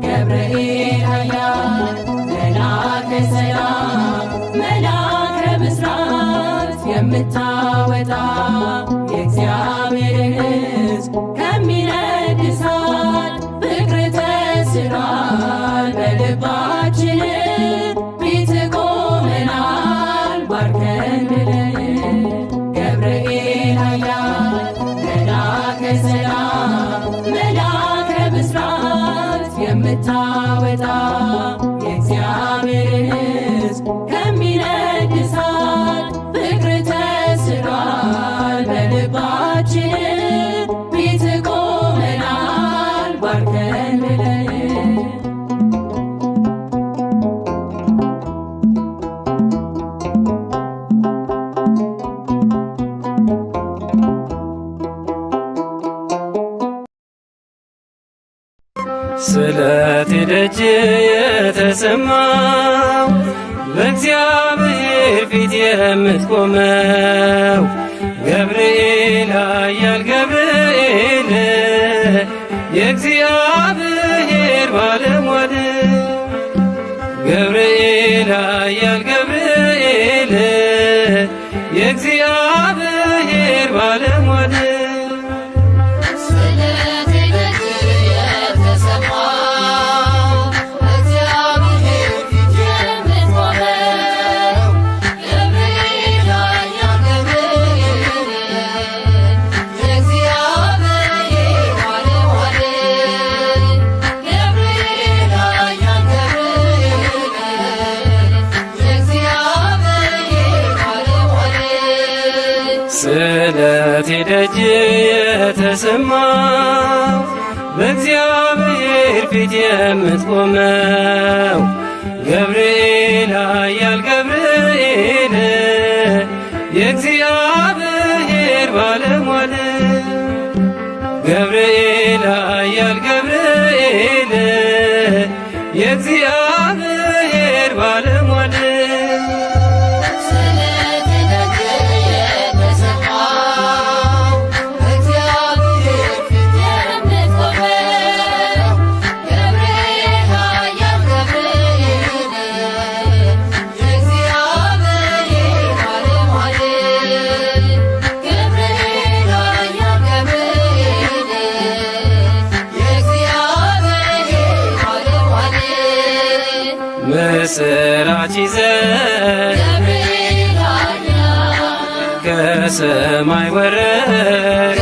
ገብርኤል ኃያል መልአከ ሰላም መልአከ ብስራት የምታወጣ የእግዚአብሔርን ሕዝብ ከሚነድ እሳት ፍቅር ተስሏል በልባችን። ፊት ቆመናል ባርከን ብለን ገብርኤል ኃያል መልአከ ሰላም መልአከ ብስራት የምታወጣ የእግዚአብሔርን ሕዝብ ከሚነድ እሳት ፍቅር ተስሏል በልባችን። ፊት ቆመናል ባርከን ብለን ስለት ደጅ የተሰማው በእግዚአብሔር ፊት የምትቆመው ገብርኤል ኃያል ገብርኤል የእግዚአብሔር ባለሟል። ገብርኤል ኃያል ገብርኤል የእግዚአብሔር ባለሟል። ስለት ደጅ የተሰማው በእግዚአብሔር ፊት የምትቆመው ገብርኤል ኃያል ገብርኤል የእግዚአብሔር ባለሟል ገብርኤል ኃያል ገብርኤል የእግዚአብሔር ባለሟል ምስራች ይዘህ ከሰማይ ወረድ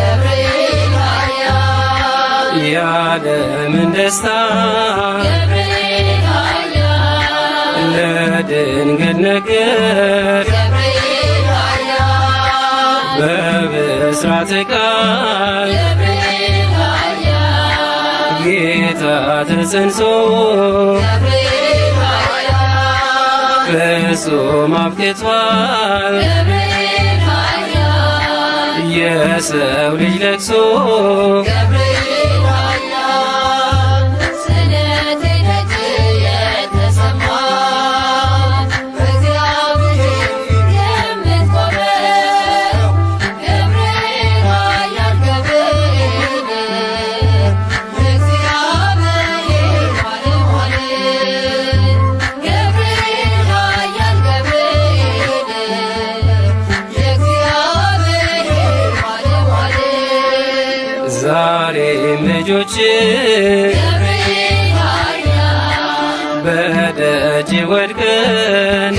የዓለምን ደስታ ለድንግል ነገር በብስራት ቃል ጌታ ተጸንሶ ፍጹም አብቅቷል የሰው ልጅ ለቅሶ ዛሬም ልጆች በደጅ ወድቀን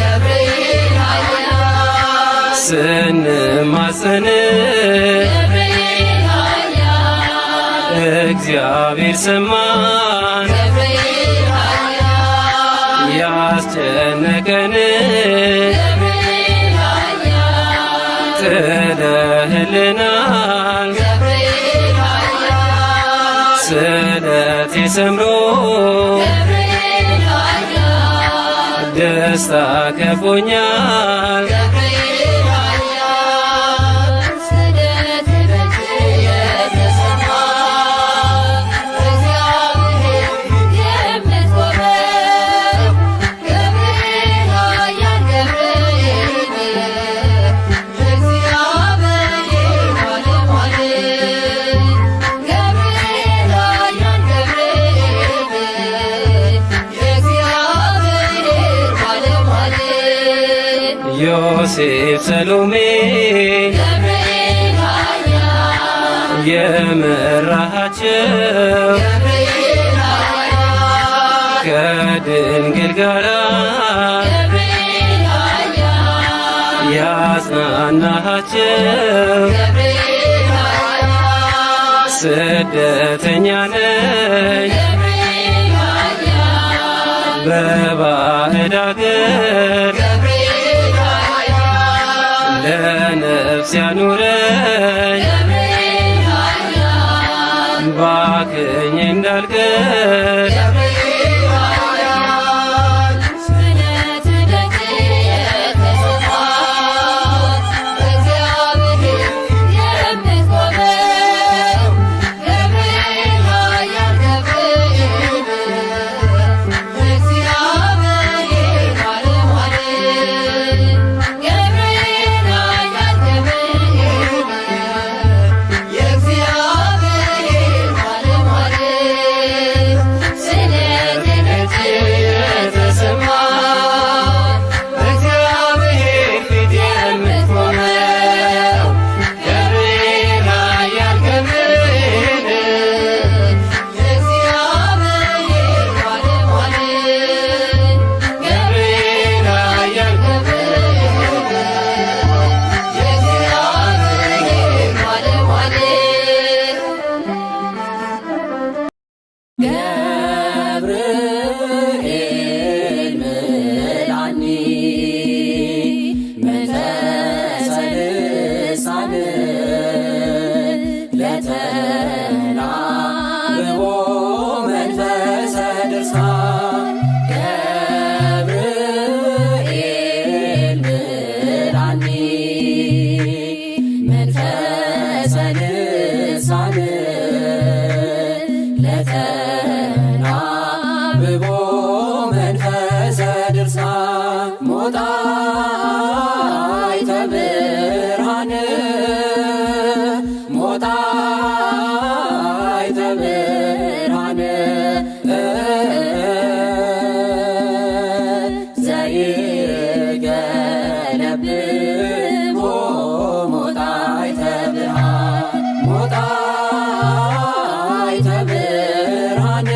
ስንማጸን እግዚአብሔር ሰማን ያስጨነቀን ጥለህልናል ስለቴ ሰምሮ ደስታ ከቦኛል ዮሴፍ ሰሎሜ የመራሃቸው ከድንግል ጋራ ያጽናናሃቸው ስደተኛ ነኝ በባዕድ አገር ለነፍስ ያኑረኝ ባክኝ እንዳልቀር ልሳን ለተናብቦ መንፈሰ ድርሳን ሞጣይተ ብርሃን ሞጣይተ ብርሃን ዘይገለብቦ ሞጣይተ ብርሃን ሞጣይተ ብርሃን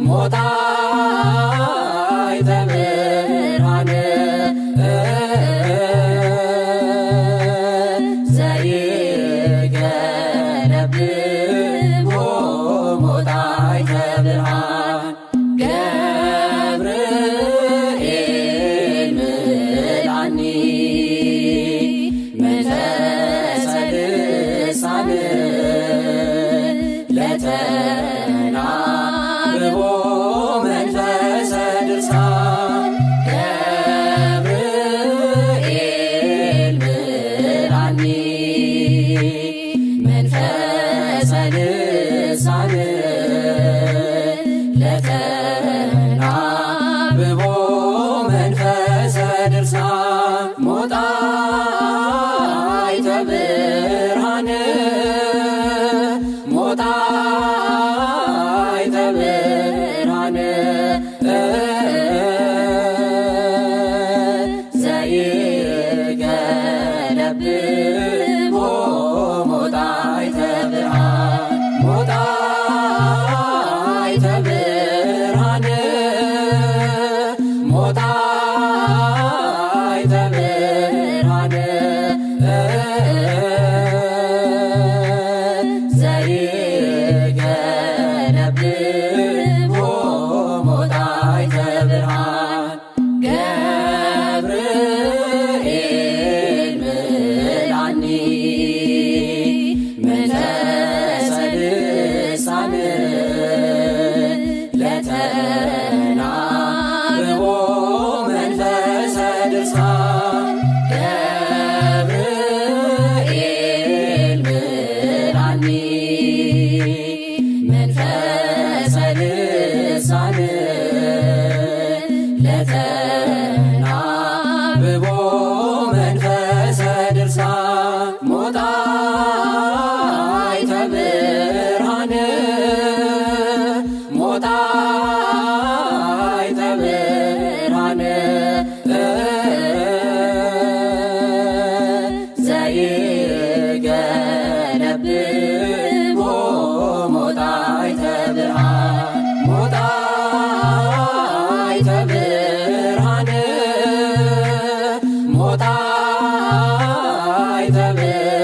ሞጣይተ ብርሃን ዘይገለብቦ ሞጣይተ ብርሃን ገብርኤል ምልአኒ መንፈሰ ልሳን ለተናብቦ መንፈሰ ድርሳን ገብርኤል ምልአኒ መንፈሰ ልሳን ለተናብቦ መንፈሰ ድርሳን ሞጣይተ ብርሃን ሞጣይተ ብርሃን ዘይገለብቦ ሞጣይተ ብርሃን ሞጣይተ ብርሃን ሞጣይተ ብርሃን ዘይገለብቦ ሞጣይተ ብርሃን ገብርኤል ምልአኒ መንፈሰ ልሳን ለተናብቦ መንፈሰ ድርሳን ገብርኤል ምልአኒ መንፈሰ ልሳን ለተናብቦ መንፈሰ ድርሳን ሞጣይተ ብርሃን ሞጣይተ ብርሃን ዘይገለብቦ ሞጣይተ ብርሃን ሞጣይተ ብርሃን ሞጣይተ ብርሃን